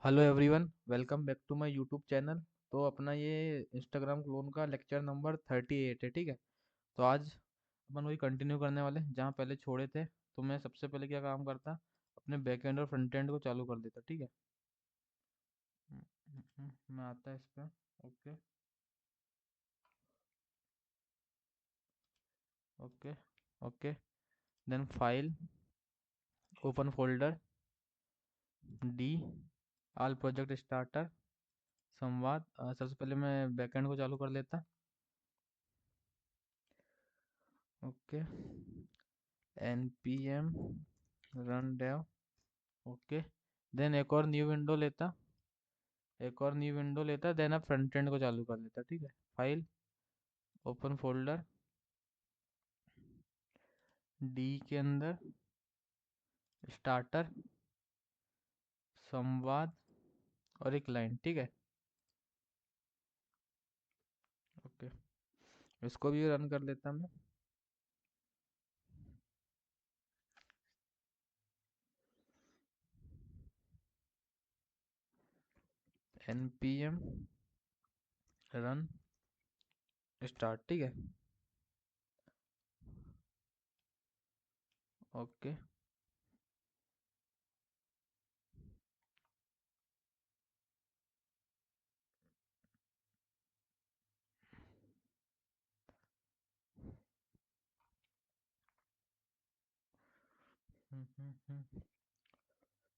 Hello everyone, welcome back to my YouTube channel. तो अपना ये इंस्टाग्राम क्लोन का लेक्चर नंबर 38 है, ठीक है। तो आज अपन वही कंटिन्यू करने वाले जहाँ पहले छोड़े थे। तो मैं सबसे पहले क्या काम करता, अपने बैक एंड और फ्रंट एंड को चालू कर देता, ठीक है। मैं आता इस पे। Okay. Okay. Okay. Then file, open folder, D, all project starter, Samvad. सबसे पहले मैं बैक एंड को चालू कर लेता। Okay. npm run dev। Okay. Then एक और न्यू विंडो लेता, देन आप फ्रंट एंड को चालू कर लेता, ठीक है। फाइल, ओपन फोल्डर, डी के अंदर स्टार्टर, संवाद और एक लाइन, ठीक है। ओके। इसको भी रन कर लेता मैं। npm रन स्टार्ट, ठीक है। ओके।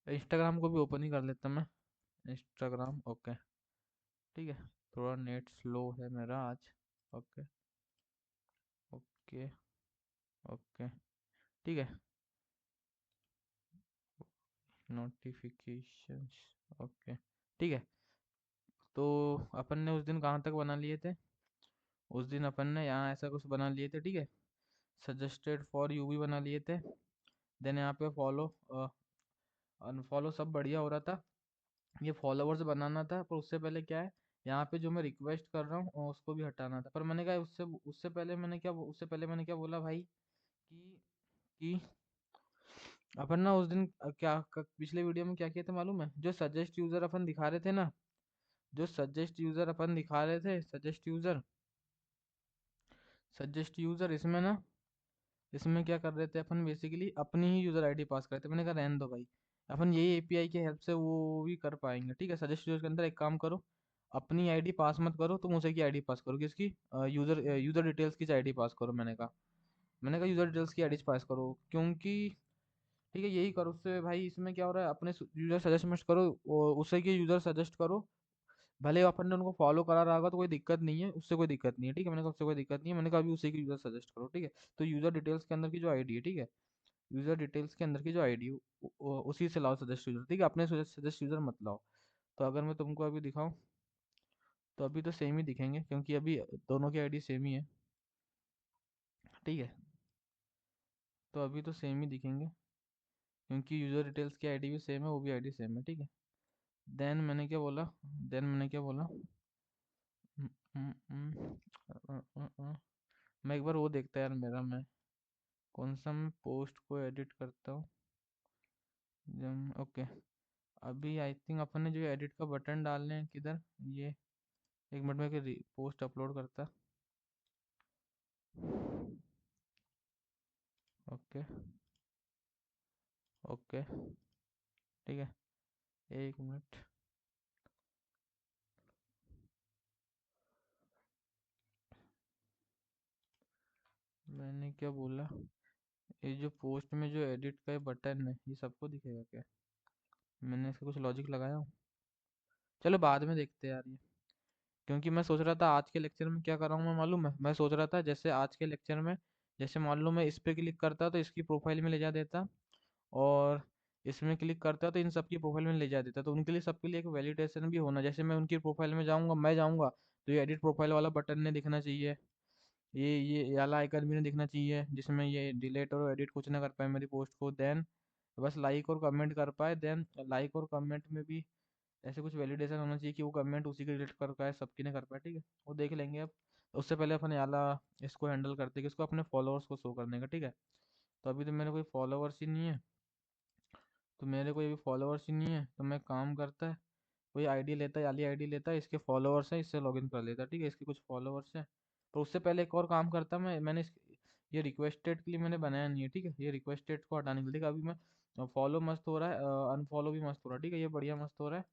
इंस्टाग्राम को भी ओपन ही कर लेता मैं। Instagram, okay. ठीक है। थोड़ा नेट स्लो है मेरा आज। ओके। ओके। ओके। ठीक है। Notifications, okay. ठीक है। तो अपन ने उस दिन कहाँ तक बना लिए थे? उस दिन अपन ने यहाँ ऐसा कुछ बना लिए थे, ठीक है। सजेस्टेड फॉर यू भी बना लिए थे। देन यहाँ पे फॉलो, अनफॉलो सब बढ़िया हो रहा था। ये फॉलोवर्स बनाना था, पर उससे पहले क्या है, यहाँ पे जो मैं रिक्वेस्ट कर रहा हूँ उसको भी हटाना था। पर मैंने कहा उससे पहले मैंने क्या बोला भाई, कि अपन ना उस दिन पिछले वीडियो में क्या किया था मालूम है? जो सजेस्ट यूजर अपन दिखा रहे थे ना, जो सजेस्ट यूजर अपन दिखा रहे थे, सजेस्ट यूजर इसमें ना, इसमें क्या कर रहे थे अपन, बेसिकली अपनी ही यूजर आईडी पास कर रहे थे। मैंने कहा रहने दो भाई, अपन यही एपीआई की हेल्प से वो भी कर पाएंगे, ठीक है। सजेस्ट यूजर के अंदर एक काम करो, अपनी आईडी पास मत करो, तुम उसे की आईडी पास करो। किसकी? यूजर डिटेल्स की आईडी पास करो। मैंने कहा यूजर डिटेल्स की आईडी पास करो, क्योंकि ठीक है यही करो। उससे भाई इसमें क्या हो रहा है, अपने यूजर सजेस्ट मत करो, उसे के यूजर सजेस्ट करो। भले अपन ने उनको फॉलो करा रहा होगा तो कोई दिक्कत नहीं है, उससे कोई दिक्कत नहीं है, ठीक है। मैंने कहा उससे कोई दिक्कत नहीं है, मैंने कहा अभी उसी की यूजर सजेस्ट करो, ठीक है। तो यूजर डिटेल्स के अंदर की जो आईडी है, ठीक है, यूजर डिटेल्स के अंदर की जो आईडी उसी से लाओ सजेस्ट यूजर, ठीक है। अपने सजेस्ट यूजर मत लाओ। तो अगर मैं तुमको अभी दिखाऊं, तो अभी तो सेम ही दिखेंगे, क्योंकि अभी दोनों की आईडी सेम ही है, ठीक है। तो अभी तो सेम ही दिखेंगे, क्योंकि यूजर डिटेल्स की आईडी भी सेम है, वो भी आईडी सेम है, ठीक है। देन मैंने क्या बोला, देन मैंने क्या बोला, हम्म, हम्म, हम्म, मैं एक बार वो देखता यार, मेरा मैं कौन सा मैं पोस्ट को एडिट करता हूँ। ओके। अभी आई थिंक अपन ने जो एडिट का बटन डालने हैं किधर, ये एक मिनट में पोस्ट अपलोड करता। ओके। ओके। ठीक है। एक मिनट। मैंने क्या बोला, ये जो पोस्ट में जो एडिट का बटन है, ये सबको दिखेगा क्या? मैंने इसका कुछ लॉजिक लगाया हूँ? चलो बाद में देखते हैं यार ये। क्योंकि मैं सोच रहा था आज के लेक्चर में क्या कर रहा हूँ मैं मालूम है, मैं सोच रहा था जैसे आज के लेक्चर में, जैसे मान लो मैं इस पे क्लिक करता तो इसकी प्रोफाइल में ले जा देता, और इसमें क्लिक करता तो इन सबकी प्रोफाइल में ले जा देता। तो उनके लिए, सबके लिए एक वैलिडेशन भी होना, जैसे मैं उनकी प्रोफाइल में जाऊंगा, मैं जाऊंगा तो ये एडिट प्रोफाइल वाला बटन ने दिखना चाहिए, ये वाला आइकन भी नहीं दिखना चाहिए, जिसमें ये डिलीट और एडिट कुछ ना कर पाए मेरी पोस्ट को। देन बस लाइक और कमेंट कर पाए। देन लाइक और कमेंट में भी ऐसे कुछ वैलिडेशन होना चाहिए कि वो कमेंट उसी के रिलेट कर पाए, सबकी ने कर पाए, ठीक है। वो देख लेंगे अब। उससे पहले अपन याला इसको हैंडल करते हैं, कि इसको अपने फॉलोअर्स को शो करने का, ठीक है। तो अभी तो मेरे कोई फॉलोअर्स ही नहीं है, तो मैं काम करता है, कोई आईडी लेता है, याली आईडी लेता है, इसके फॉलोअर्स हैं, इससे लॉगिन कर लेता है, ठीक है, इसके कुछ फॉलोअर्स हैं। तो उससे पहले एक और काम करता ये रिक्वेस्टेड के लिए मैंने बनाया नहीं है, ठीक है, ये रिक्वेस्टेड को हटाने के लिए, ठीक है, अभी मैं फॉलो मस्त हो रहा है, अनफॉलो भी मस्त हो रहा है, ठीक है, ये बढ़िया मस्त हो रहा है,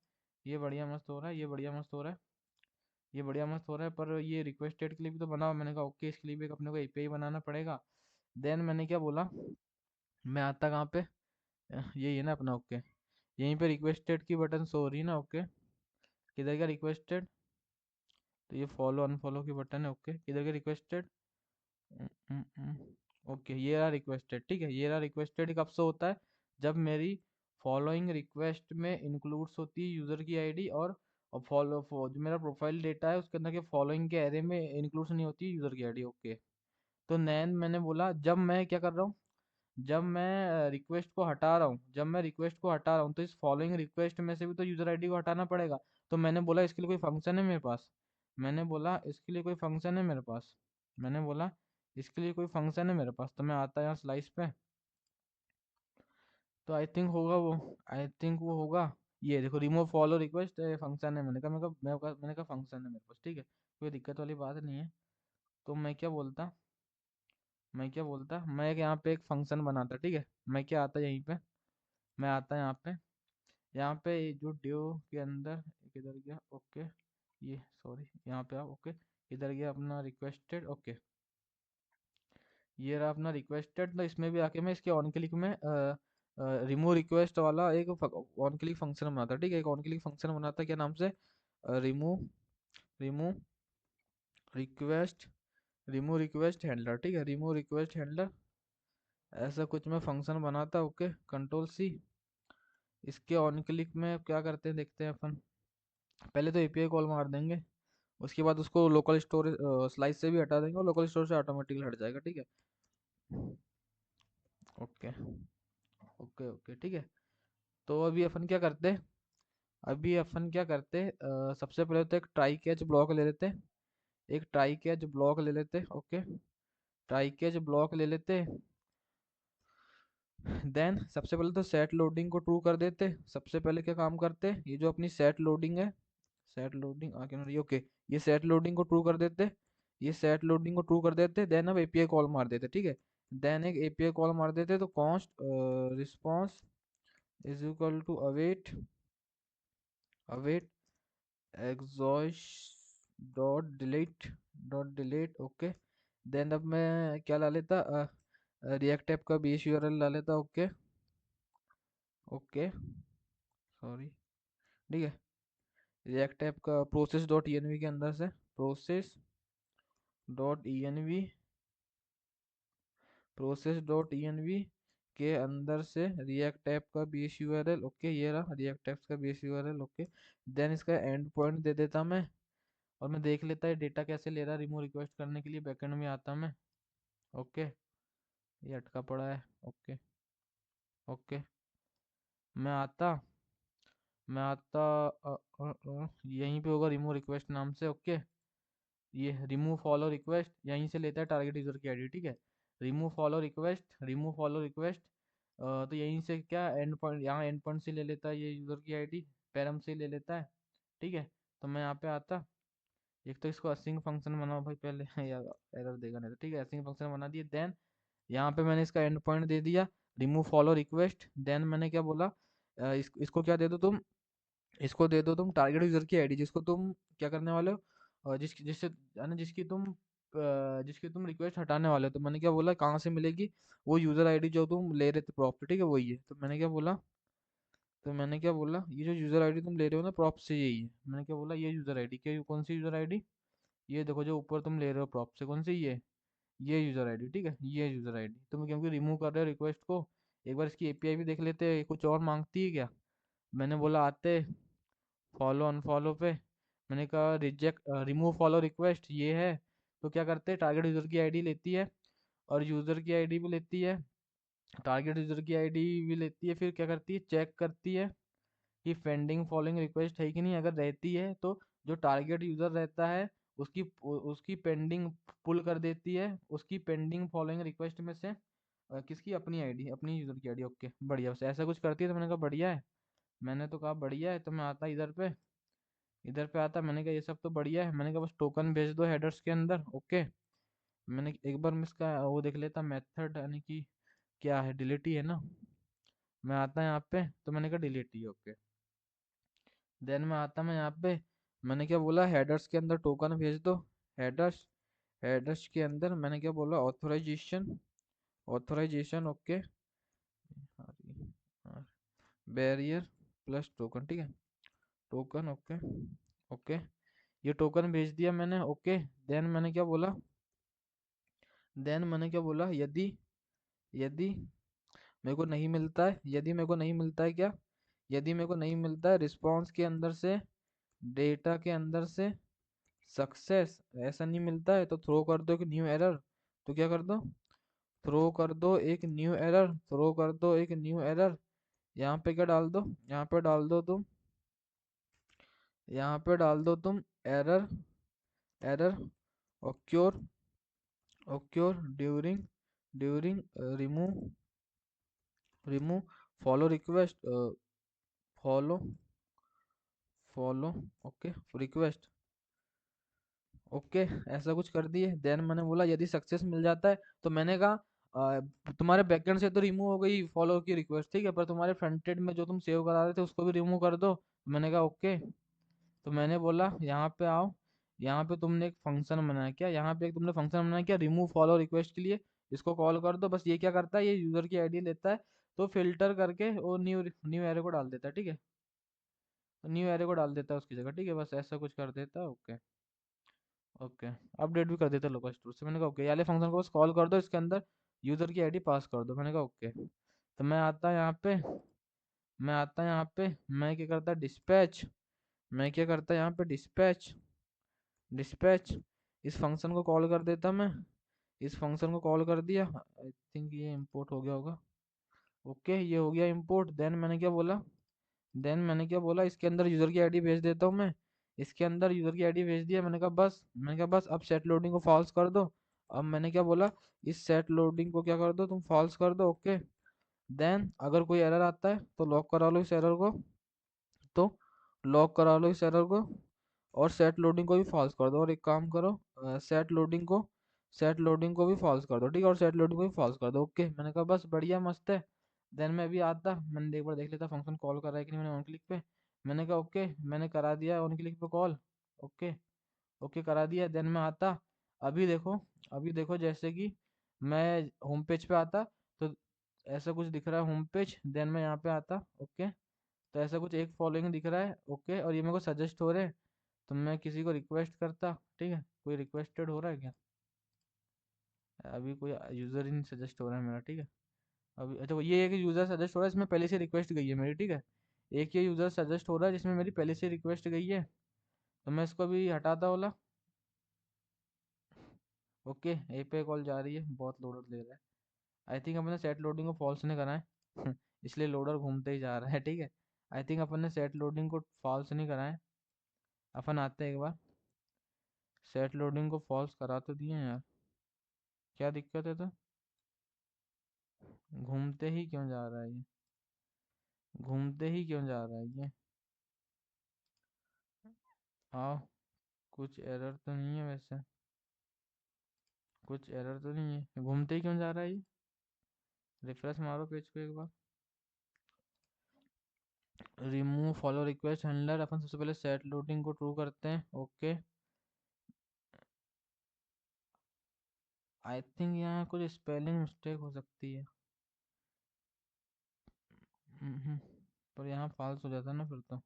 ये बढ़िया मस्त हो रहा है, ये बढ़िया मस्त हो रहा है, ये बढ़िया मस्त हो रहा है, पर ये रिक्वेस्टेड के लिए भी तो बना हुआ। मैंने कहा ओके, इसके लिए भी एक अपने को एपीआई बनाना पड़ेगा। देन मैंने क्या बोला, मैं आता कहाँ पे, यही है ना अपना, ओके, यहीं पे रिक्वेस्टेड की बटन शो हो रही है ना, ओके, किधर का रिक्वेस्टेड, तो ये फॉलो अनफॉलो की बटन है, ओके, किधर के रिक्वेस्टेड, ओके, ये रहा रिक्वेस्टेड, ठीक है, ये रहा रिक्वेस्टेड, कब से होता है, जब मेरी फॉलोइंग रिक्वेस्ट में इंक्लूड्स होती है यूज़र की आईडी, और जो मेरा प्रोफाइल डेटा है उसके अंदर के फॉलोइंग के एरे में इंक्लूड्स नहीं होती यूज़र की आईडी, ओके। तो नैन मैंने बोला, जब मैं क्या कर रहा हूँ, जब मैं रिक्वेस्ट को हटा रहा हूँ, जब मैं रिक्वेस्ट को हटा रहा हूँ, तो इस फॉलोइंग रिक्वेस्ट में से भी तो यूज़र आईडी को हटाना पड़ेगा। तो मैंने बोला इसके लिए कोई फंक्शन है मेरे पास, मैंने बोला इसके लिए कोई फंक्शन है मेरे पास, मैंने बोला इसके लिए कोई फंक्शन है मेरे पास। तो मैं आता यहाँ स्लाइस पे, तो आई थिंक होगा वो, आई थिंक वो होगा, ये देखो, रिमूव फॉलो रिक्वेस्ट फंक्शन है, मैंने कहा फंक्शन है मेरे पास, ठीक है, कोई दिक्कत वाली बात नहीं है। तो मैं एक यहाँ पे एक फंक्शन बनाता, ठीक है, मैं क्या आता यहीं पे, मैं आता यहाँ पे, ये जो ड्यू के अंदर, किधर गया, ओके, ये सॉरी, यहाँ पे आओ, ओके, इधर गया अपना रिक्वेस्टेड, ओके, ये रहा अपना रिक्वेस्टेड। तो इसमें भी आके मैं इसके ऑन क्लिक में रिमूव रिक्वेस्ट वाला एक ऑन क्लिक फंक्शन बनाता, ठीक है, एक ऑन क्लिक फंक्शन बनाता, क्या नाम से, remove remove request remove request handler, ठीक है, रिमूव रिक्वेस्ट हैंडलर, ऐसा कुछ मैं फंक्शन बनाता, ओके, कंट्रोल सी। इसके ऑन क्लिक में क्या करते हैं देखते हैं अपन, पहले तो एपीआई कॉल मार देंगे, उसके बाद उसको लोकल स्टोरेज स्लाइस से भी हटा देंगे, और लोकल स्टोर से ऑटोमेटिकली हट जाएगा, ठीक है, ओके, ओके, ओके, ठीक है। तो अभी अपन क्या करते, सबसे पहले तो एक ट्राई कैच ब्लॉक ले लेते, एक ट्राई कैच ब्लॉक ले लेते, ओके, ट्राई कैच ब्लॉक ले लेते। देन सबसे पहले तो सेट लोडिंग को ट्रू कर देते, सबसे पहले क्या काम करते, ये जो अपनी सेट लोडिंग है, सेट लोडिंग आगे ना रही, ओके, ये सेट लोडिंग को ट्रू कर देते, ये सेट लोडिंग को ट्रू कर देते, देन अब एपीआई कॉल मार देते, ठीक है, देन एक एपीआई कॉल मार देते, तो const response is equal to await await axios dot delete, okay. Then अब मैं क्या ला लेता, रिएक्ट ऐप का बेस यूआरएल ला लेता, ओके, ओके, सॉरी, ठीक है, रिएक्ट ऐप का प्रोसेस डॉट ई के अंदर से, process dot E process dot E के अंदर से रिएक्ट ऐप का बेस यूआरएल, ओके, ये रहा रिएक्ट ऐप का बेस यूआरएल, ओके। देन इसका एंड पॉइंट दे देता मैं, और मैं देख लेता है डेटा कैसे ले रहा है, रिमूव रिक्वेस्ट करने के लिए बैकएंड में आता मैं, ओके, ये अटका पड़ा है, ओके, ओके, मैं आता यहीं पे होगा रिमूव रिक्वेस्ट नाम से, ओके, ये रिमूव फॉलो रिक्वेस्ट यहीं से लेता है टारगेट यूजर की आईडी, ठीक है, रिमूव फॉलो रिक्वेस्ट, तो यहीं से क्या एंड पॉइंट, यहाँ एंड पॉइंट से ले लेता है ये यूजर की आईडी, पैरम से ले लेता है, ठीक है। तो मैं यहाँ पे आता, एक तो इसको असिंग फंक्शन बनाओ भाई पहले या एरर देगा नहीं, तो ठीक है, असिंग फंक्शन बना दिए। देन यहाँ पे मैंने इसका एंड पॉइंट दे दिया, रिमूव फॉलो रिक्वेस्ट। देन मैंने क्या बोला, इसको क्या दे दो तुम, इसको दे दो तुम टारगेट यूजर की आईडी, जिसको तुम क्या करने वाले हो, जिसकी जिससे यानी जिसकी तुम रिक्वेस्ट हटाने वाले हो। तो मैंने क्या बोला, कहाँ से मिलेगी, वो यूजर आईडी जो तुम ले रहे थे प्रॉप, ठीक है, वही है। तो मैंने क्या बोला, ये जो यूजर आईडी तुम ले रहे हो ना प्रॉप से, यही है। मैंने क्या बोला, ये यूजर आईडी, क्या कौन सी यूजर आईडी, ये देखो जो ऊपर तुम ले रहे हो प्रॉप से, कौन सी, ये यूजर आईडी, ठीक है, ये यूजर आईडी। तुम क्योंकि रिमूव कर रहे हो रिक्वेस्ट को, एक बार इसकी एपीआई भी देख लेते हैं, कुछ और मांगती है क्या। मैंने बोला आते फॉलो अनफॉलो पे, मैंने कहा रिजेक्ट रिमूव फॉलो रिक्वेस्ट ये है। तो क्या करते हैं, टारगेट यूजर की आईडी लेती है, और यूजर की आईडी भी लेती है, टारगेट यूजर की आईडी भी लेती है, फिर क्या करती है, चेक करती है कि पेंडिंग फॉलोइंग रिक्वेस्ट है कि नहीं। अगर रहती है तो जो टारगेट यूजर रहता है उसकी उसकी पेंडिंग पुल कर देती है, उसकी पेंडिंग फॉलोइंग रिक्वेस्ट में से किसकी, अपनी आईडी, अपनी यूजर की आईडी, ओके, बढ़िया, बस ऐसा कुछ करती है। तो मैंने कहा बढ़िया है, मैंने तो कहा बढ़िया है, तो मैं आता इधर पे आता, मैंने कहा ये सब तो बढ़िया है, मैंने कहा बस टोकन भेज दो हेडर्स के अंदर। ओके, मैंने एक बार मैं इसका वो देख लेता मेथड, यानी कि क्या है, डिलीट ही है ना। मैं आता यहाँ पे, तो मैंने कहा डिलीट ही। ओके, देन मैं यहाँ पे, मैंने क्या बोला, हेडर्स के अंदर टोकन भेज दो। हेडर्स हेडर्स के अंदर मैंने क्या बोला, authorization, authorization. Okay, bearer plus token, ठीक है, टोकन। ओके, ओके, ये टोकन भेज दिया मैंने। ओके, देन मैंने क्या बोला, यदि यदि मेरे को नहीं मिलता है, यदि मेरे को नहीं मिलता है क्या, यदि मेरे को नहीं मिलता है रिस्पॉन्स के अंदर से, डेटा के अंदर से सक्सेस ऐसा नहीं मिलता है, तो थ्रो कर दो एक न्यू एरर। तो क्या कर दो, थ्रो कर दो एक न्यू एरर, थ्रो कर दो एक न्यू एरर। यहाँ पे क्या डाल दो, यहाँ पे डाल दो तुम error, error occur occur during remove follow request, follow follow okay request. Okay, ऐसा कुछ कर दिए। देन मैंने बोला यदि सक्सेस मिल जाता है, तो मैंने कहा तुम्हारे बैकएंड से तो रिमूव हो गई फॉलो की रिक्वेस्ट, ठीक है, पर तुम्हारे फ्रंट एंड में जो तुम सेव करा रहे थे उसको भी रिमूव कर दो। मैंने कहा ओके। तो मैंने बोला यहाँ पे आओ, यहाँ पे तुमने एक फंक्शन बनाया क्या, यहाँ पे एक तुमने फंक्शन बनाया क्या, रिमूव फॉलो रिक्वेस्ट के लिए। इसको कॉल कर दो, बस ये क्या करता है, ये यूजर की आईडी लेता है, तो फिल्टर करके वो न्यू न्यू एरे को डाल देता है, ठीक है, तो न्यू एरे को डाल देता है उसकी जगह, ठीक है, बस ऐसा कुछ कर देता है। ओके, ओके, अपडेट भी कर देता है लोकल स्टोर से। मैंने कहा ओके, ये वाले फंक्शन को बस कॉल कर दो, इसके अंदर यूजर की आईडी पास कर दो। मैंने कहा ओके। तो मैं आता यहाँ पे मैं क्या करता डिस्पैच, मैं क्या करता यहाँ पे डिस्पैच, डिस्पैच इस फंक्शन को कॉल कर देता मैं, इस फंक्शन को कॉल कर दिया। आई थिंक ये इंपोर्ट हो गया होगा। ओके, ये हो गया इंपोर्ट। देन मैंने क्या बोला, इसके अंदर यूजर की आईडी भेज देता हूँ मैं, इसके अंदर यूजर की आईडी भेज दिया। मैंने कहा बस अब सेट लोडिंग को फॉल्स कर दो। अब मैंने क्या बोला, इस सेट लोडिंग को क्या कर दो तुम, फॉल्स कर दो। ओके, देन अगर कोई एरर आता है तो लॉक करा लो इस एरर को, तो लॉक करा लो इस एरर को, और सेट लोडिंग को भी फॉल्स कर दो। और एक काम करो, सेट लोडिंग को भी फॉल्स कर दो, ठीक है, और सेट लोडिंग को भी फॉल्स कर दो। ओके, मैंने कहा बस बढ़िया मस्त है। देन मैं भी आता, मैंने एक बार देख लेता फंक्शन कॉल कर रहा है कि नहीं, मैंने ऑन क्लिक पे, मैंने कहा ओके, मैंने करा दिया ऑन क्लिक पे कॉल। ओके, ओके करा दिया। देन मैं आता, अभी देखो, अभी देखो जैसे कि मैं होम पेज पे आता, तो ऐसा कुछ दिख रहा है होम पेज। देन मैं यहाँ पे आता। ओके, तो ऐसा कुछ एक फॉलोइंग दिख रहा है। ओके, और ये मेरे को सजेस्ट हो रहे हैं, तो मैं किसी को रिक्वेस्ट करता, ठीक है, कोई रिक्वेस्टेड हो रहा है क्या, अभी कोई यूज़र ही नहीं सजेस्ट हो रहा है मेरा, ठीक है। अभी अच्छा, ये एक यूज़र सजेस्ट हो रहा है, इसमें पहले से रिक्वेस्ट गई है मेरी, ठीक है, एक ये यूज़र सजेस्ट हो रहा है जिसमें मेरी पहले से रिक्वेस्ट गई है, तो मैं इसको भी हटाता वाला। ओके, एपीआई कॉल जा रही है, बहुत लोडर ले रहा है। आई थिंक अपने सेट लोडिंग को फॉल्स नहीं करा है इसलिए लोडर घूमते ही जा रहा है, ठीक है। आई थिंक अपन ने सेट लोडिंग को फॉल्स नहीं करा है। अपन आते हैं एक बार, सेट लोडिंग को फॉल्स करा तो दिए हैं यार, क्या दिक्कत है, तो घूमते ही क्यों जा रहा है ये, घूमते ही क्यों जा रहा है ये। आओ, कुछ एरर तो नहीं है वैसे, कुछ एरर तो नहीं है, घूमते ही क्यों जा रहा है ये। रिफ्रेश मारो पेज को एक बार, रिमूव फॉलो रिक्वेस्ट हैंडलर। अपन सबसे पहले सेट लोडिंग को ट्रू करते हैं। ओके, आई थिंक यहाँ कुछ स्पेलिंग मिस्टेक हो सकती है। हम्म, पर यहाँ फॉल्स हो जाता है ना फिर तो।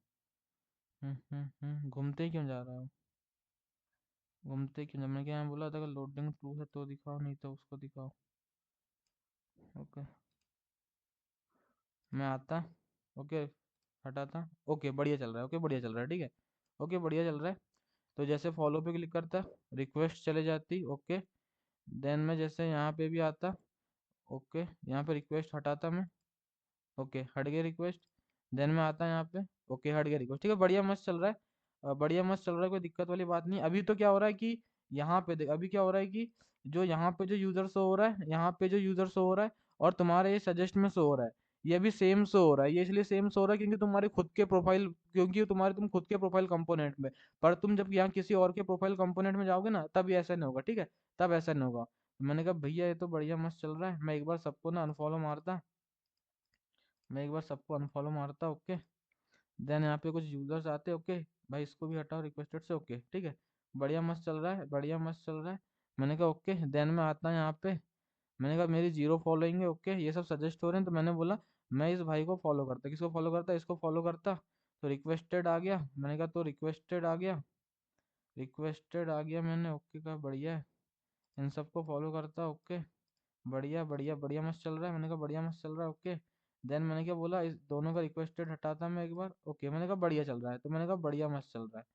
घूमते ही क्यों जा रहा है वो? घूमते क्यों मैंने क्या बोला था, अगर लोडिंग ट्रू है तो दिखाओ, नहीं तो उसको दिखाओ। ओके, मैं आता। ओके, हटाता। ओके, बढ़िया चल रहा है। ओके, बढ़िया चल रहा है, ठीक है। ओके, बढ़िया चल रहा है। तो जैसे फॉलो पे क्लिक करता, रिक्वेस्ट चले जाती। ओके, देन मैं जैसे यहाँ पे भी आता। ओके, यहाँ पे रिक्वेस्ट हटाता मैं। ओके, हट गया रिक्वेस्ट। देन मैं आता यहाँ पे। ओके, हट गया रिक्वेस्ट, ठीक है, बढ़िया मस्त चल रहा है। बढ़िया मस्त चल रहा है, कोई दिक्कत वाली बात नहीं। अभी तो क्या हो रहा है कि यहाँ पे देख, अभी क्या हो रहा है कि जो यहाँ पे जो यूजर शो हो रहा है, यहाँ पे जो यूजर शो हो रहा है, और तुम्हारे ये सजेस्ट में शो हो रहा है, ये भी सेम शो हो रहा है, ये इसलिए सेम शो हो रहा है क्योंकि तुम्हारे खुद के प्रोफाइल, क्योंकि तुम खुद के प्रोफाइल कंपोनेंट में, पर तुम जब यहाँ किसी और के प्रोफाइल कंपोनेंट में जाओगे ना तब ये ऐसा नहीं होगा, ठीक है, तब ऐसा नहीं होगा। तो मैंने कहा भैया ये तो बढ़िया मस्त चल रहा है, मैं एक बार सबको ना अनफॉलो मारता, मैं एक बार सबको अनफॉलो मारता, ओके। देन यहाँ पे कुछ यूजर्स आते, ओके, भाई इसको भी हटाओ रिक्वेस्टेड से, ओके ठीक है, बढ़िया मस्त चल रहा है, बढ़िया मस्त चल रहा है। मैंने कहा ओके, देन मैं आता यहाँ पे, मैंने कहा मेरी 0 फॉलोइंग है, ओके, ये सब सजेस्ट हो रहे हैं, तो मैंने बोला मैं इस भाई को फॉलो करता, किसको फॉलो करता, इसको फॉलो करता। तो रिक्वेस्टेड आ गया, मैंने कहा तो रिक्वेस्टेड आ गया, रिक्वेस्टेड आ गया, मैंने ओके कहा बढ़िया है, इन सबको फॉलो करता, ओके, बढ़िया बढ़िया बढ़िया मस्त चल रहा है, मैंने कहा बढ़िया मस्त चल रहा है, ओके। देन मैंने क्या बोला, इस दोनों का रिक्वेस्टेड हटाता मैं एक बार, ओके, मैंने कहा बढ़िया चल रहा है, तो मैंने कहा बढ़िया मस्त चल रहा है,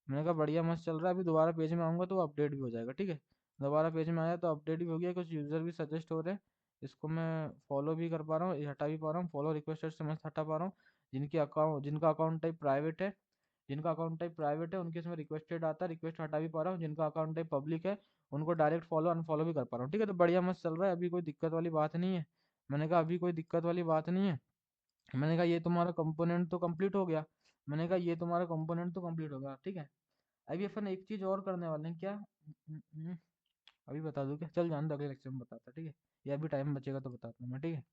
मैंने कहा बढ़िया मस्त चल रहा है, अभी दोबारा पेज में आऊँगा तो अपडेट भी हो जाएगा, ठीक है। दोबारा पेज में आया तो अपडेट भी हो गया, कुछ यूज़र भी सजेस्ट हो रहे हैं, इसको मैं फॉलो भी कर पा रहा हूँ, ये हटा भी पा रहा हूँ, फॉलो रिक्वेस्टेड से मस्त हटा पा रहा हूँ। जिनका अकाउंट टाइप प्राइवेट है, जिनका अकाउंट टाइप प्राइवेट है उनके इसमें रिक्वेस्टेड आता है, रिक्वेस्ट हटा भी पा रहा हूँ, जिनका अकाउंट टाइप पब्लिक है उनको डायरेक्ट फॉलो अनफॉलो भी कर पा रहा हूँ, ठीक है। तो बढ़िया मस्त चल रहा है, अभी कोई दिक्कत वाली बात नहीं है। मैंने कहा अभी कोई दिक्कत वाली बात नहीं है। मैंने कहा ये तुम्हारा कंपोनेंट तो कंप्लीट हो गया, मैंने कहा ये तुम्हारा कंपोनेंट तो कंप्लीट हो गया, ठीक है। अभी अपन एक चीज और करने वाले हैं, क्या अभी बता दूं क्या, चल जान दो, अगले लेक्चर में बताता, ठीक है, या अभी टाइम बचेगा तो बताता हूँ मैं, ठीक है।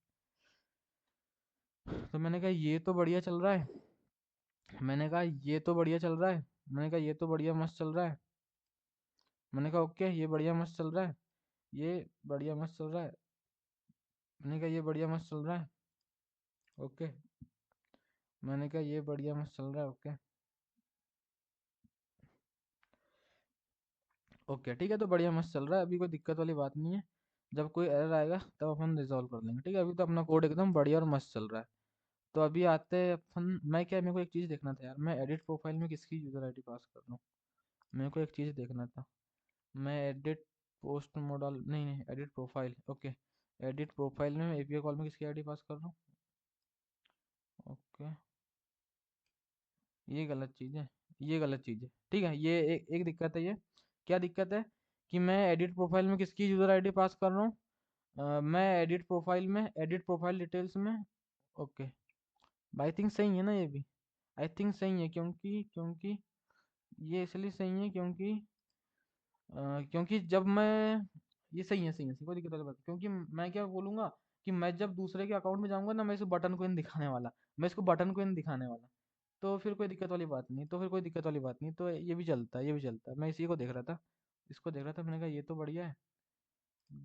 तो मैंने कहा ये तो बढ़िया चल रहा है, मैंने कहा ये तो बढ़िया चल रहा है, मैंने कहा ये तो बढ़िया मस्त चल रहा है, मैंने कहा ओके ये बढ़िया मस्त चल रहा है, ये बढ़िया मस्त चल रहा है, मैंने कहा ये बढ़िया मस्त चल रहा है, ओके, मैंने कहा ये बढ़िया मस्त चल रहा है, ओके, ओके ठीक है, तो बढ़िया मस्त चल रहा है, अभी कोई दिक्कत वाली बात नहीं है। जब कोई एरर आएगा तब अपन रिजॉल्व कर लेंगे, ठीक है, अभी तो अपना कोड एकदम बढ़िया और मस्त चल रहा है। तो अभी आते हैं अपन, मैं क्या, मेरे को एक चीज़ देखना था यार, मैं एडिट प्रोफाइल में किसकी यूज़र आईडी पास कर रहा हूँ, मेरे को एक चीज़ देखना था। मैं एडिट पोस्ट मॉडल, नहीं नहीं, edit profile, okay, edit profile में एपीआई कॉल में किसकी आईडी पास कर रहा हूँ, ओके, ये गलत चीज़ है, ये गलत चीज़ है, ठीक है, ये एक दिक्कत है, ये क्या दिक्कत है कि मैं एडिट प्रोफाइल में किसकी यूज़र आईडी पास कर रहा हूँ, मैं एडिट प्रोफाइल में, एडिट प्रोफाइल डिटेल्स में, ओके, आई थिंक सही है ना ये भी, आई थिंक सही है, क्योंकि ये इसलिए सही है क्योंकि जब मैं, ये सही है, सही है, कोई दिक्कत वाली बात नहीं, क्योंकि मैं क्या बोलूंगा कि मैं जब दूसरे के अकाउंट में जाऊंगा ना, मैं इस बटन को इन दिखाने वाला, मैं इसको बटन को इन दिखाने वाला, तो फिर कोई दिक्कत वाली बात नहीं, तो फिर कोई दिक्कत वाली बात नहीं, तो ये भी चलता है, ये भी चलता है, मैं इसी को देख रहा था, इसको देख रहा था, मैंने कहा ये तो बढ़िया है।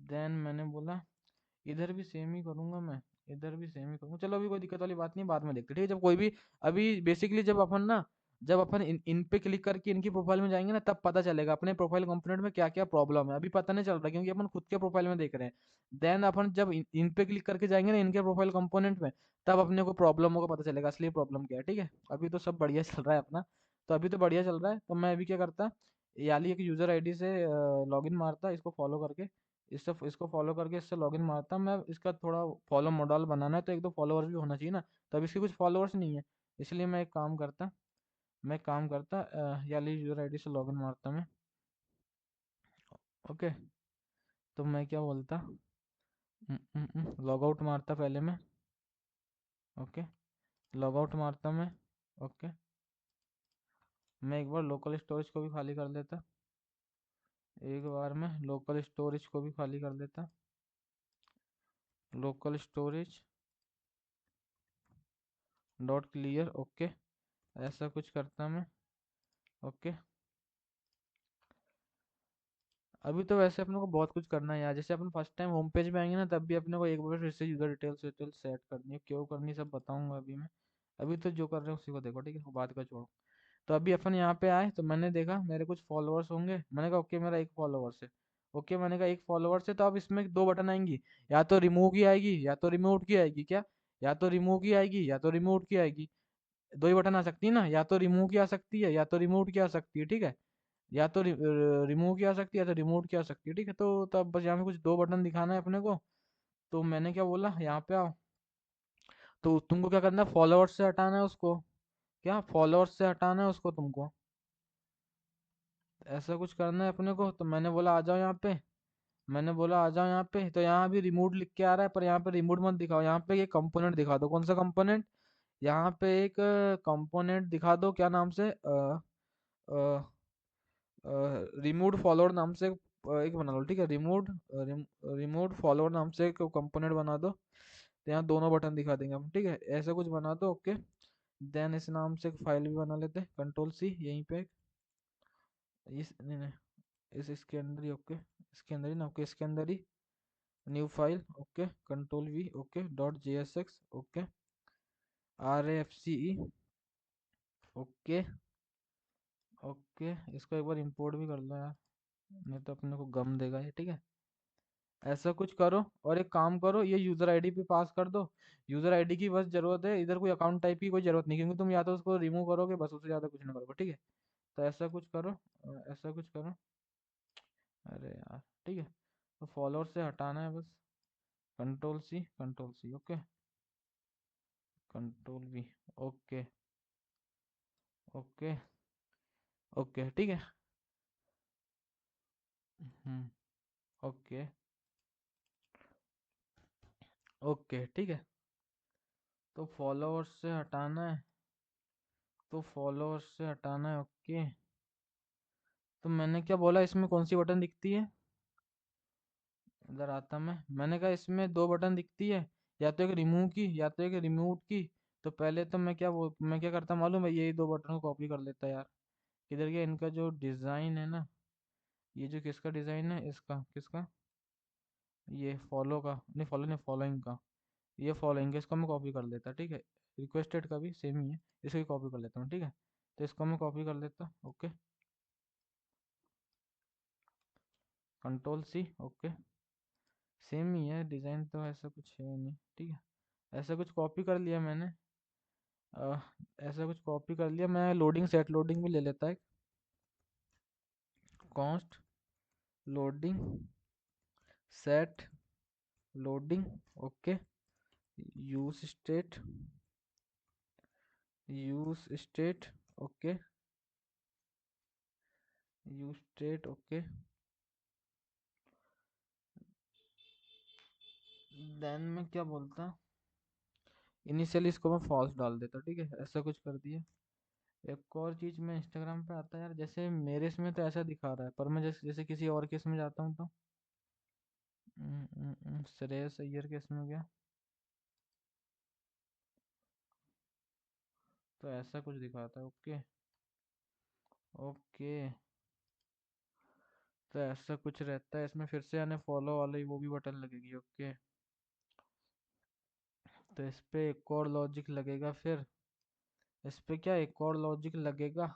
देन मैंने बोला इधर भी सेम ही करूंगा मैं, इधर भी सेम ही करूंगा, चलो अभी कोई दिक्कत वाली बात नहीं, बाद में देखते हैं, ठीक है, जब कोई भी, अभी बेसिकली जब अपन इन पे क्लिक करके इनकी प्रोफाइल में जाएंगे ना तब पता चलेगा अपने प्रोफाइल कंपोनेंट में क्या क्या प्रॉब्लम है, अभी पता नहीं चल रहा क्योंकि अपन खुद के प्रोफाइल में देख रहे हैं। देन अपन जब इन पे क्लिक करके जाएंगे ना इनके प्रोफाइल कंपोनेंट में, तब अपने को प्रॉब्लम होगा, पता चलेगा असली प्रॉब्लम क्या है, ठीक है। अभी तो सब बढ़िया चल रहा है अपना, तो अभी तो बढ़िया चल रहा है, तो मैं अभी क्या करता, याली एक यूजर आईडी से लॉगिन मारता, इसको फॉलो करके, इसको फॉलो करके इससे लॉगिन मारता, मैं इसका थोड़ा फॉलो मॉडल बनाना है तो एक दो फॉलोअर्स भी होना चाहिए ना, तो अब इसके कुछ फॉलोअर्स नहीं है, इसलिए मैं एक काम करता याली यूजर आईडी से लॉगिन मारता मैं, ओके। तो मैं क्या बोलता, लॉग आउट मारता पहले मैं, ओके, लॉग आउट मारता मैं, ओके, मैं एक बार लोकल स्टोरेज को भी खाली कर देता, एक बार मैं लोकल स्टोरेज को भी खाली कर देता, local storage dot clear, okay, ऐसा कुछ करता मैं, ओके। अभी तो वैसे अपने को बहुत कुछ करना है यार, जैसे अपन फर्स्ट टाइम होम पेज में आएंगे ना तब भी अपने को एक बार फिर से यूजर डिटेल्स डिटेल्स सेट करनी है, क्यों करनी है सब बताऊंगा अभी मैं, अभी तो जो कर रहे हैं उसी को देखो, ठीक है, वो बात का छोड़ो। तो अभी अपन यहाँ पे आए तो मैंने देखा मेरे कुछ फॉलोअर्स होंगे, मैंने कहा ओके मेरा एक फॉलोअर्स है, ओके, मैंने कहा एक फॉलोअर्स है, तो अब इसमें दो बटन आएंगी, या तो रिमूव की आएगी या तो रिमूव की आएगी, क्या, या तो रिमूव की आएगी या तो रिमूव की आएगी, दो ही बटन आ सकती है ना, या तो रिमूव की आ सकती है या तो रिमूव की आ सकती है, ठीक है, या तो रिमूव की आ सकती है या तो रिमूव की आ सकती है, ठीक है। तो तब बस यहाँ पे कुछ दो बटन दिखाना है अपने को, तो मैंने क्या बोला यहाँ पे आओ, तो तुमको क्या करना है, फॉलोअर्स से हटाना है उसको, क्या फॉलोअर्स से हटाना है उसको तुमको, ऐसा कुछ करना है अपने को, तो मैंने बोला आ जाओ यहाँ पे, मैंने बोला आ जाओ यहाँ पे, तो यहाँ भी रिमूव लिख के आ रहा है, पर यहाँ पे रिमूव मत दिखाओ, यहाँ पे ये कंपोनेंट दिखा दो। कौन सा कंपोनेंट? यहाँ पे एक कंपोनेंट दिखा दो, क्या नाम से, रिमूव फॉलोअर नाम से एक बना लो, ठीक है। रिमूव फॉलोअर नाम से एक कंपोनेंट बना दो, तो यहाँ दोनों बटन दिखा देंगे हम, ठीक है। ऐसा कुछ बना दो, ओके। देन इस नाम से एक फाइल भी बना लेते हैं, कंट्रोल सी यहीं पे, इस नहीं नहीं इसके अंदर ही, ओके, इसके अंदर ही ना, ओके, इसके अंदर ही new file, okay, control V, okay, dot JSX, okay, RFCE, okay, okay. इसको एक बार इंपोर्ट भी कर लो यार, नहीं तो अपने को गम देगा ये, ठीक है। ऐसा कुछ करो, और एक काम करो, ये यूजर आईडी पे पास कर दो। यूजर आईडी की बस जरूरत है, इधर कोई अकाउंट टाइप की कोई जरूरत नहीं, क्योंकि तुम या तो उसको रिमूव करोगे बस, उससे ज्यादा कुछ ना करोगे, ठीक है। तो ऐसा कुछ करो, ऐसा कुछ करो। अरे यार, ठीक है। तो फॉलोअर से हटाना है बस, control C, okay, control V, okay, okay, okay, ठीक है। हम्म, ओके, ओके, ठीक है। तो फॉलोअर्स से हटाना है, तो फॉलोअर्स से हटाना है, ओके। तो मैंने क्या बोला, इसमें कौन सी बटन दिखती है? इधर आता मैंने कहा इसमें दो बटन दिखती है, या तो एक रिमूव की, या तो एक रिमूव की। तो पहले तो मैं क्या करता मालूम है, यही दो बटन को कॉपी कर लेता यार। किधर गया इनका जो डिजाइन है ना, ये जो किसका डिजाइन है, इसका किसका, ये फॉलो का, नहीं फॉलो नहीं, फॉलोइंग का, ये फॉलोइंग का, इसको मैं कॉपी कर लेता, ठीक है। रिक्वेस्टेड का भी सेम ही है, इसको भी कॉपी कर लेता हूँ, ठीक है। तो इसको मैं कॉपी कर लेता, okay, control C, okay. Same ही है डिजाइन, तो ऐसा कुछ है नहीं, ठीक है। ऐसा कुछ कॉपी कर लिया मैंने, अ, ऐसा कुछ कॉपी कर लिया मैं। लोडिंग, सेट लोडिंग भी ले लेता है, const loading, set loading, okay, use state, use state, okay, use state, okay. Then मैं क्या बोलता, इनिशियली इसको मैं फॉल्स डाल देता, ठीक है। ऐसा कुछ कर दिया। एक और चीज में इंस्टाग्राम पे आता है यार, जैसे मेरे इसमें तो ऐसा दिखा रहा है, पर मैं जैसे जैसे किसी और केस में जाता हूँ तो श्रेयस अय्यर केस में गया, तो ऐसा कुछ दिखाता है, ओके, ओके। तो ऐसा कुछ रहता है इसमें, फिर से आने फॉलो वाली वो भी बटन लगेगी, ओके। तो इस पे एक और लॉजिक लगेगा, फिर इस पे क्या एक और लॉजिक लगेगा,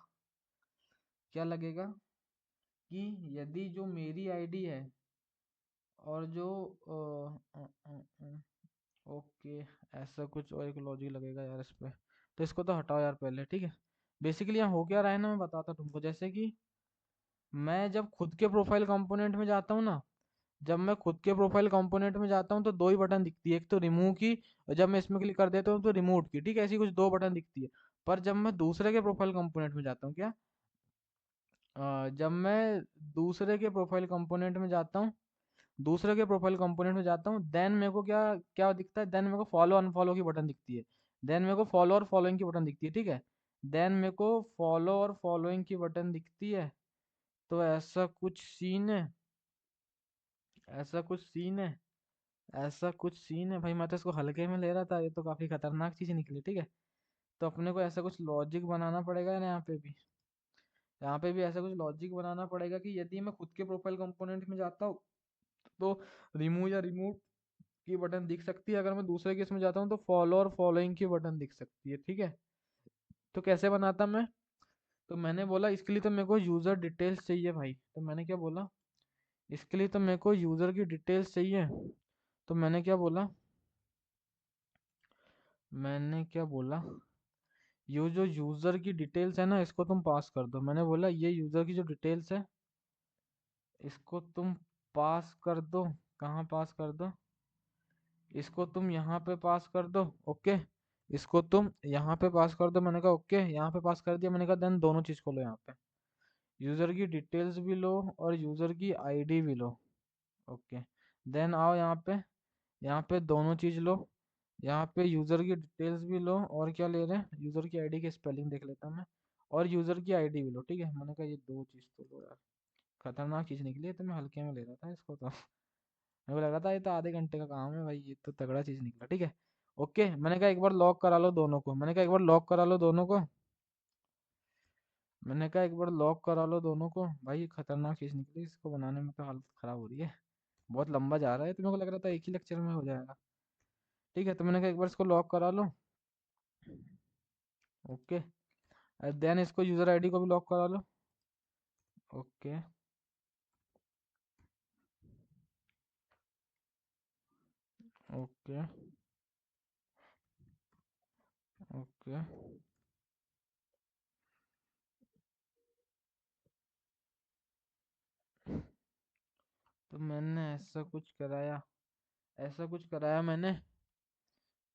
क्या लगेगा, कि यदि जो मेरी आईडी है और जो ओके, ऐसा कुछ और एक लॉजिक लगेगा यार इस पे। तो इसको तो हटाओ यार पहले, ठीक है। बेसिकली यहाँ हो क्या रहा है ना, मैं बताता हूँ तुमको। जैसे कि मैं जब खुद के प्रोफाइल कंपोनेंट में जाता हूँ ना, जब मैं खुद के प्रोफाइल कंपोनेंट में जाता हूँ तो दो ही बटन दिखती है, एक तो रिमूव की, और जब मैं इसमें क्लिक कर देता हूँ तो रिमूव की, ठीक है, ऐसी कुछ दो बटन दिखती है। पर जब मैं दूसरे के प्रोफाइल कंपोनेंट में जाता हूँ, क्या, जब मैं दूसरे के प्रोफाइल कंपोनेंट में जाता हूँ, दूसरे के प्रोफाइल कंपोनेंट में जाता हूँ, देन मेरे को क्या क्या दिखता है, देन मेरे को फॉलो अनफॉलो की बटन दिखती है, देन मेरे को फॉलो और फॉलोइंग की बटन दिखती है, ठीक है। देन मेरे को फॉलो और फॉलोइंग की बटन दिखती है। तो ऐसा कुछ सीन है, ऐसा कुछ सीन है, ऐसा कुछ सीन है भाई। मैं तो इसको हल्के में ले रहा था, ये तो काफी खतरनाक चीज निकली, ठीक है। तो अपने को ऐसा कुछ लॉजिक बनाना पड़ेगा ना, यहाँ पे भी, यहाँ पे भी ऐसा कुछ लॉजिक बनाना पड़ेगा कि यदि मैं खुद के प्रोफाइल कंपोनेंट में जाता हूँ तो रिमूव या रिमूव की बटन दिख सकती है, अगर मैं दूसरे केस में जाता हूँ तो फॉलो और फॉलोइंग की बटन दिख सकती है, ठीक है। तो कैसे बनाता मैं, तो मैंने बोला इसके लिए तो मेरे को यूजर डिटेल्स चाहिए भाई, तो मैंने क्या बोला, इसके लिए तो मेरे को यूजर की डिटेल्स चाहिए। तो मैंने क्या बोला, मैंने क्या बोला, ये जो यूजर की डिटेल्स है ना, इसको तुम पास कर दो। मैंने बोला ये यूजर की जो डिटेल्स है, इसको तुम पास कर दो। कहाँ पास कर दो, इसको तुम यहाँ पे पास कर दो, ओके। इसको तुम यहाँ पे पास कर दो, मैंने कहा ओके, यहाँ पे पास कर दिया। मैंने कहा देन दोनों चीज को लो यहाँ पे, यूजर की डिटेल्स भी लो और यूजर की आईडी भी लो, ओके, देन आओ यहाँ पे दोनों चीज लो। यहाँ पे यूजर की डिटेल्स भी लो, और क्या ले रहे हैं, यूजर की आईडी की स्पेलिंग देख लेता हूँ मैं, और यूजर की आईडी भी लो, ठीक है। मैंने कहा ये दो चीज तो लो यार, खतरनाक चीज निकली है, तो मैं हल्के में ले रहा था इसको तो मेरे को लगा था ये तो आधे घंटे का काम है भाई, ये तो तगड़ा चीज निकला, ठीक है। ओके, मैंने कहा एक बार लॉक करा लो दोनों को, मैंने कहा एक बार लॉक करा लो दोनों को, मैंने कहा एक बार लॉक करा लो दोनों को। भाई ये खतरनाक चीज निकली, इसको बनाने में तो हालत खराब हो रही है, बहुत लंबा जा रहा है, तो मेरे को लग रहा था एक ही लेक्चर में हो जाएगा। ठीक है, तो मैंने कहा एक बार इसको लॉक करा लो। ओके, देन इसको यूजर आईडी को भी लॉक करा लो। Okay, okay, okay. तो मैंने ऐसा कुछ कराया मैंने,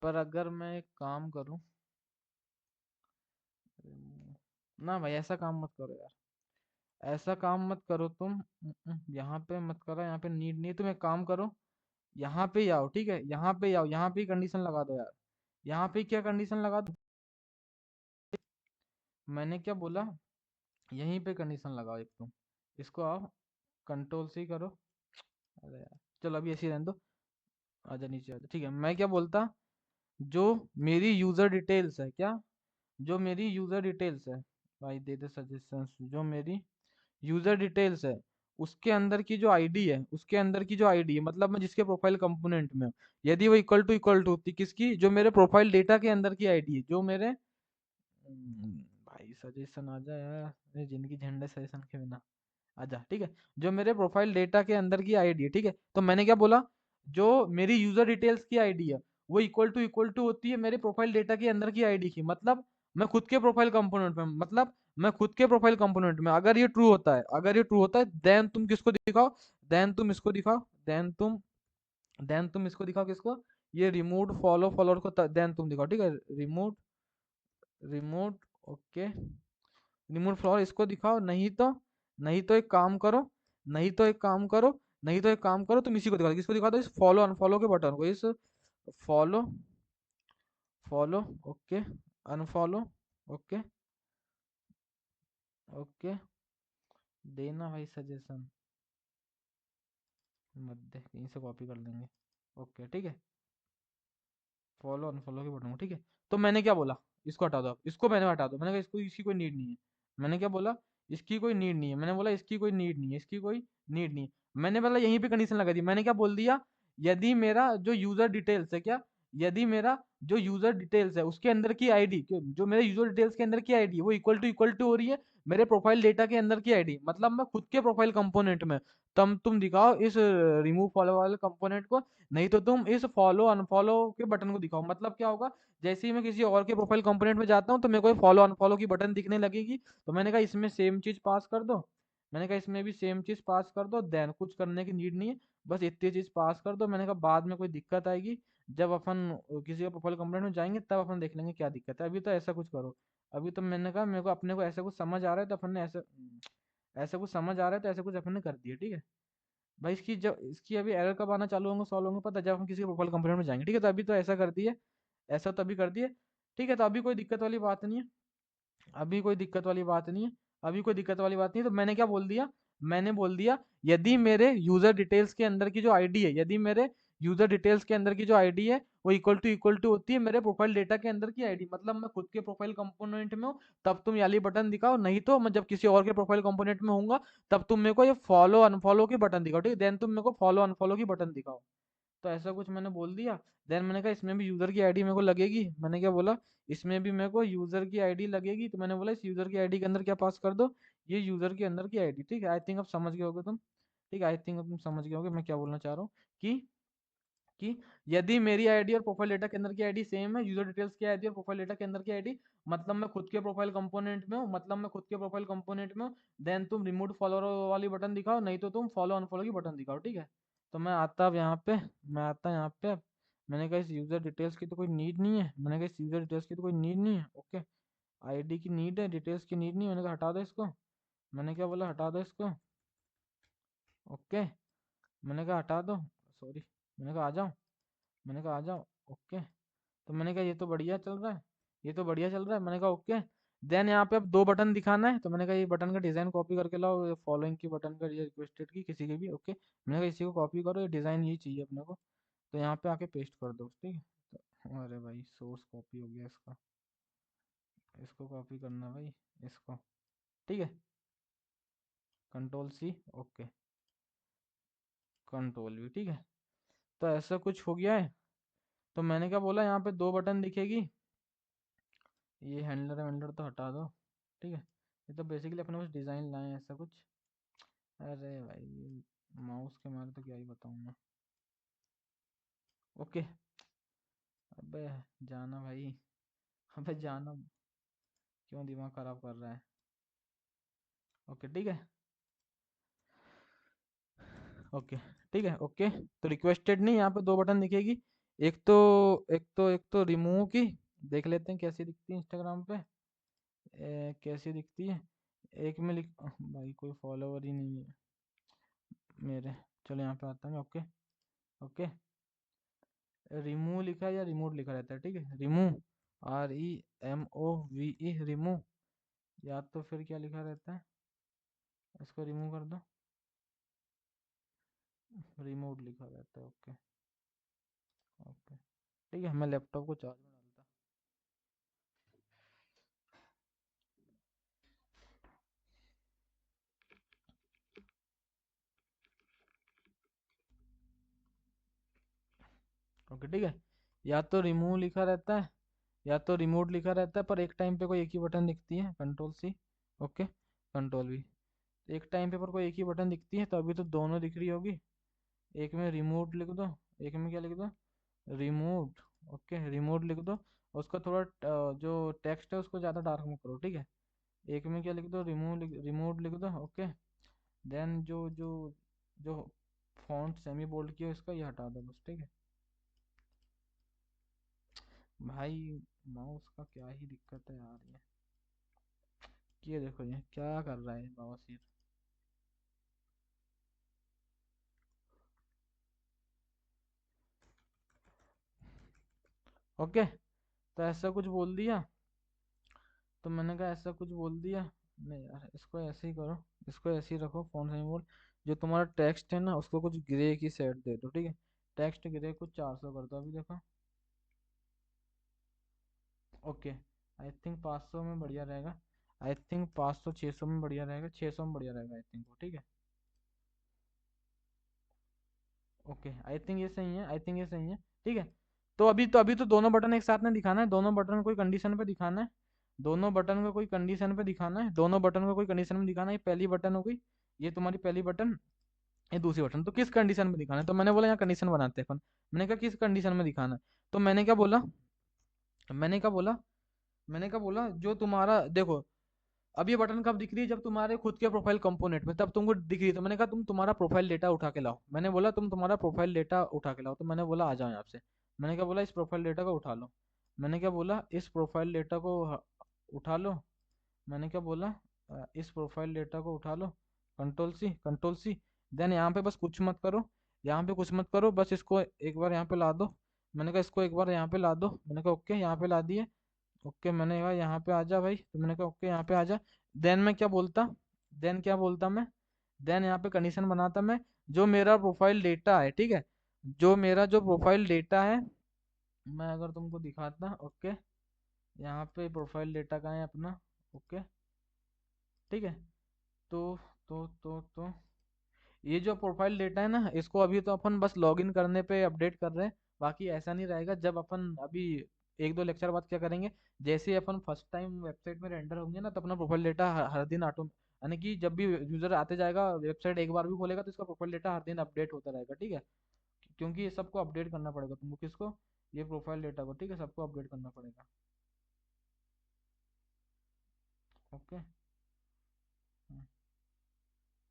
पर अगर मैं एक काम करूं, ना भाई ऐसा काम मत करो यार, ऐसा काम मत करो तुम। यहाँ पे मत करो, यहाँ पे नीड नहीं है, तुम एक काम करो, यहाँ पे ही आओ, ठीक है, यहाँ पे ही आओ, यहाँ पे ही कंडीशन लगा दो यार। यहाँ पे क्या कंडीशन लगा दो, मैंने क्या बोला, यहीं पे कंडीशन लगाओ एक तुम, इसको आओ, कंट्रोल सी करो। अरे यार चलो अभी ऐसे ही रहने दो, आजा नीचे आजा, ठीक है। मैं क्या बोलता, जो मेरी यूजर डिटेल्स है क्या, जो मेरी यूजर डिटेल्स है, भाई दे दे सजेशंस, जो मेरी यूजर डिटेल्स है उसके अंदर की जो आईडी है, उसके अंदर की जो आईडी है, मतलब मैं जिसके प्रोफाइल कंपोनेंट में हूँ, यदि वो इक्वल टू होती किसकी, जो मेरे प्रोफाइल डेटा के अंदर की आईडी है, जो मेरे भाई सजेशन आ जाए यार, मेरी जिंदगी झंडे सजेशन के बिना, आजा, ठीक है। जो मेरे प्रोफाइल डेटा के अंदर की आईडी है, ठीक है, तो मैंने क्या बोला, जो मेरी यूजर डिटेल्स की आईडी है वो इक्वल टू होती है मेरे प्रोफाइल डेटा के अंदर की आईडी की, मतलब मैं खुद के प्रोफाइल कंपोनेंट में, मतलब मैं खुद के प्रोफाइल कंपोनेंट में, अगर ये ट्रू होता है, अगर ये ट्रू होता है, देन तुम किसको दिखाओ, देन तुम इसको दिखाओ, देन तुम इसको दिखाओ, किसको, ये रिमूव फॉलो फॉलोअर को, देन तुम दिखाओ, ठीक है, remove, remove, okay, remove flower इसको दिखाओ, नहीं तो एक काम करो, नहीं तो एक काम करो, नहीं तो एक काम करो, तुम इसी को दिखा दो, किसको दिखा दो, इस फॉलो अनफॉलो के बटन को, इस follow, follow, okay, unfollow, okay, okay, देना भाई सजेशन, मत दे, कहीं से कॉपी कर लेंगे। ओके, ठीक है, फॉलो अनफॉलो के बटन को, ठीक है। तो मैंने क्या बोला, इसको हटा दो, इसको मैंने हटा दो, मैंने कहा इसको, इसकी कोई नीड नहीं है, मैंने क्या बोला, इसकी कोई नीड नहीं है, मैंने बोला इसकी कोई नीड नहीं है, इसकी कोई नीड नहीं है। मैंने बोला यहीं पे कंडीशन लगा दी, मैंने क्या बोल दिया, यदि मेरा जो यूजर डिटेल्स है क्या, यदि मेरा जो यूजर डिटेल्स है उसके अंदर की आईडी, जो मेरे यूजर डिटेल्स के अंदर की आईडी है वो इक्वल टू हो रही है मेरे प्रोफाइल डेटा के अंदर की आईडी, मतलब मैं खुद के प्रोफाइल कंपोनेंट में, तुम दिखाओ इस रिमूव फॉलो वाले कंपोनेंट को, नहीं तो तुम इस फॉलो अनफॉलो के बटन को दिखाओ। मतलब क्या होगा, जैसे ही मैं किसी और के प्रोफाइल कंपोनेंट में जाता हूँ तो मेरे को फॉलो अनफॉलो की बटन दिखने लगेगी। तो मैंने कहा इसमें सेम चीज पास कर दो, मैंने कहा इसमें भी सेम चीज पास कर दो, देन कुछ करने की नीड नहीं है, बस इतनी चीज पास कर दो। मैंने कहा बाद में कोई दिक्कत आएगी जब अपन किसी का प्रोफाइल कंपोनेंट में जाएंगे, तब अपन देख लेंगे क्या दिक्कत है, अभी तो ऐसा कुछ करो। अभी तो मैंने कहा मेरे को अपने को ऐसा कुछ समझ आ रहा है, तो अपन ने ऐसा ऐसा कुछ समझ आ रहा है, तो ऐसा कुछ अपन ने कर दिया, ठीक है। भाई इसकी अभी एरर कब आना चालू होंगे, सॉल्व होंगे, पता है जब हम किसी प्रोफाइल कंपोनेंट में जाएंगे, ठीक है। तो अभी तो ऐसा कर दिए, ऐसा तो अभी कर दिए, ठीक है। तो अभी कोई दिक्कत वाली बात नहीं है, अभी कोई दिक्कत वाली बात नहीं है, अभी कोई दिक्कत वाली बात नहीं है। तो मैंने क्या बोल दिया, मैंने बोल दिया यदि मेरे यूजर डिटेल्स के अंदर की जो आईडी है, यदि मेरे यूजर डिटेल्स के अंदर की जो आईडी है वो इक्वल टू होती है मेरे प्रोफाइल डेटा के अंदर की आईडी, मतलब मैं खुद के प्रोफाइल कंपोनेंट में हूँ, तब तुम याली बटन दिखाओ, नहीं तो मैं जब किसी और के प्रोफाइल कंपोनेंट में होऊंगा तब तुम मेरे को ये फॉलो अनफॉलो की बटन दिखाओ, ठीक है। देन तुम मेरे को फॉलो अनफॉलो की बटन दिखाओ। तो ऐसा कुछ मैंने बोल दिया। देन मैंने कहा इसमें भी यूजर की आईडी मेरे को लगेगी, मैंने क्या बोला, इसमें भी मेरे को यूजर की आईडी लगेगी, तो मैंने बोला इस यूजर की आईडी के अंदर क्या पास कर दो, ये यूजर के अंदर की आईडी, ठीक है। आई थिंक अब समझ गए होगे तुम, ठीक है, आई थिंक अब तुम समझ गए होगे मैं क्या बोलना चाह रहा हूँ, कि कि यदि मेरी आईडी और प्रोफाइल डेटा के अंदर की आईडी सेम है, यूजर डिटेल्स की आईडी और प्रोफाइल डेटा के अंदर की आईडी, मतलब मैं खुद के प्रोफाइल कंपोनेंट में हूँ, मतलब मैं खुद के प्रोफाइल कंपोनेंट में हूँ, देन तुम रिमूव फॉलोअर वाली बटन दिखाओ, नहीं तो तुम फॉलो अनफॉलो की बटन दिखाओ, ठीक है। तो मैं आता अब यहाँ पे, मैं आता यहाँ पे अब, मैंने कहा इस यूजर डिटेल्स की तो कोई नीड नहीं है, मैंने कहा इस यूजर डिटेल्स की तो कोई नीड नहीं है, ओके। आईडी की नीड है, डिटेल्स की नीड नहीं है, मैंने कहा हटा दो इसको, मैंने क्या बोला, हटा दो इसको, ओके। मैंने कहा हटा दो, सॉरी, मैंने कहा आ जाओ, मैंने कहा आ जाओ, ओके। तो मैंने कहा ये तो बढ़िया चल रहा है, ये तो बढ़िया चल रहा है, मैंने कहा ओके। देन यहाँ पे अब दो बटन दिखाना है, तो मैंने कहा ये बटन का डिज़ाइन कॉपी करके लाओ, फॉलोइंग की बटन का, ये रिक्वेस्टेड की किसी की भी, ओके। मैंने कहा इसी को कॉपी करो, ये डिज़ाइन यही चाहिए अपने को, तो यहाँ पे आके पेस्ट कर दो, ठीक है। तो अरे भाई सोर्स कॉपी हो गया इसका, इसको कॉपी करना है भाई, इसको, ठीक है, control C, okay, control V, ठीक है। तो ऐसा कुछ हो गया है। तो मैंने क्या बोला, यहाँ पे दो बटन दिखेगी, ये हैंडलर वैंडलर तो हटा दो, ठीक है। ये तो बेसिकली अपने पास डिज़ाइन लाए हैं ऐसा कुछ। अरे भाई माउस के मारे तो क्या ही बताऊँ मैं, ओके। अबे जाना भाई, अबे जाना, क्यों दिमाग खराब कर रहा है, ओके ठीक है, ओके ठीक है, ओके। तो रिक्वेस्टेड नहीं, यहाँ पे दो बटन दिखेगी, एक तो रिमूव की, देख लेते हैं कैसी दिखती है इंस्टाग्राम पे, कैसी दिखती है। एक में लिख, भाई कोई फॉलोवर ही नहीं है मेरे, चलो यहाँ पे आता हूँ, ओके, ओके। रिमूव लिखा है या रिमूव लिखा रहता है, ठीक है, रिमूव, REMOVE, रिमूव, या तो फिर क्या लिखा रहता है, इसको रिमूव कर दो, रिमूव लिखा रहता है, ओके, ओके ठीक है। मैं लैपटॉप को चार्ज में डालता, ओके ठीक है। या तो रिमूव लिखा रहता है, या तो रिमोट लिखा रहता है, पर एक टाइम पे कोई एक ही बटन दिखती है, control C, okay, control V. एक टाइम पे पर कोई एक ही बटन दिखती है, तो अभी तो दोनों दिख रही होगी, एक में रिमोट लिख दो, एक में क्या लिख दो, रिमोट, ओके, रिमोट लिख दो, और उसका थोड़ा जो टेक्स्ट है उसको ज़्यादा डार्क में करो, ठीक है। एक में क्या लिख दो, रिमोट लिख दो, ओके। देन जो जो जो फॉन्ट सेमी बोल्ड की है इसका ये हटा दो बस, ठीक है। भाई माउस का क्या ही दिक्कत है यार, ये देखो ये क्या कर रहा है बवासीर, ओके। तो ऐसा कुछ बोल दिया, तो मैंने कहा ऐसा कुछ बोल दिया, नहीं यार इसको ऐसे ही करो, इसको ऐसे ही रखो, फोन से बोल, जो तुम्हारा टेक्स्ट है ना उसको कुछ ग्रे की सेट दे दो, ठीक है। टेक्स्ट ग्रे कुछ 400 कर दो, अभी देखो, ओके। आई थिंक 500 में बढ़िया रहेगा, आई थिंक 500 600 में बढ़िया रहेगा, 600 में बढ़िया रहेगा आई थिंक वो, ठीक है, ओके। आई थिंक ये सही है, आई थिंक ये सही है, ठीक है। तो अभी तो दोनों बटन एक साथ में दिखाना है, दोनों बटन कोई कंडीशन पे दिखाना है, दोनों बटन को कोई कंडीशन पे दिखाना है, दोनों बटन को कोई कंडीशन में दिखाना है। ये पहली बटन हो गई, ये तुम्हारी पहली बटन, ये दूसरी बटन, तो किस कंडीशन में दिखाना है, तो मैंने बोला यहाँ कंडीशन बनाते हैं अपन। मैंने कहा किस कंडीशन में दिखाना है, तो मैंने क्या बोला, मैंने क्या बोला, जो तुम्हारा देखो, अब ये बटन कब दिख रही है, जब तुम्हारे खुद के प्रोफाइल कंपोनेंट में तब तुमको दिख रही है, तो मैंने कहा तुम तुम्हारा प्रोफाइल डेटा उठा के लाओ, मैंने बोला तुम तुम्हारा प्रोफाइल डेटा उठा के लाओ, तो मैंने बोला आ जाओ यहाँ से, मैंने क्या बोला इस प्रोफाइल डेटा को उठा लो, मैंने क्या बोला इस प्रोफाइल डेटा को उठा लो, मैंने क्या बोला इस प्रोफाइल डेटा को उठा लो, control C, control C. Then यहाँ पे बस कुछ मत करो, यहाँ पे कुछ मत करो, बस इसको एक बार यहाँ पे ला दो, मैंने कहा इसको एक बार यहाँ पे ला दो, मैंने कहा ओके यहाँ पे ला दिए, ओके। मैंने कहा यहाँ पे आ जा भाई, तो मैंने कहा ओके यहाँ पे आ जा। देन मैं क्या बोलता, देन क्या बोलता मैं, देन यहाँ पे कंडीशन बनाता मैं, जो मेरा प्रोफाइल डेटा है, ठीक है, जो मेरा जो प्रोफाइल डेटा है, मैं अगर तुमको दिखाता, ओके, यहाँ पे प्रोफाइल डेटा का है अपना, ओके, ठीक है। तो तो ये जो प्रोफाइल डेटा है ना, इसको अभी तो अपन बस लॉगिन करने पे अपडेट कर रहे हैं, बाकी ऐसा नहीं रहेगा। जब अपन अभी एक दो लेक्चर बाद क्या करेंगे, जैसे ही अपन फर्स्ट टाइम वेबसाइट में रेंडर होंगे ना, तो अपना प्रोफाइल डेटा हर दिन ऑटो, यानी कि जब भी यूजर आते जाएगा वेबसाइट एक बार भी खोलेगा तो इसका प्रोफाइल डेटा हर दिन अपडेट होता रहेगा, ठीक है। क्योंकि ये सबको अपडेट करना पड़ेगा तुमको, किसको, ये प्रोफाइल डेटा को, ठीक है, सबको अपडेट करना पड़ेगा, ओके।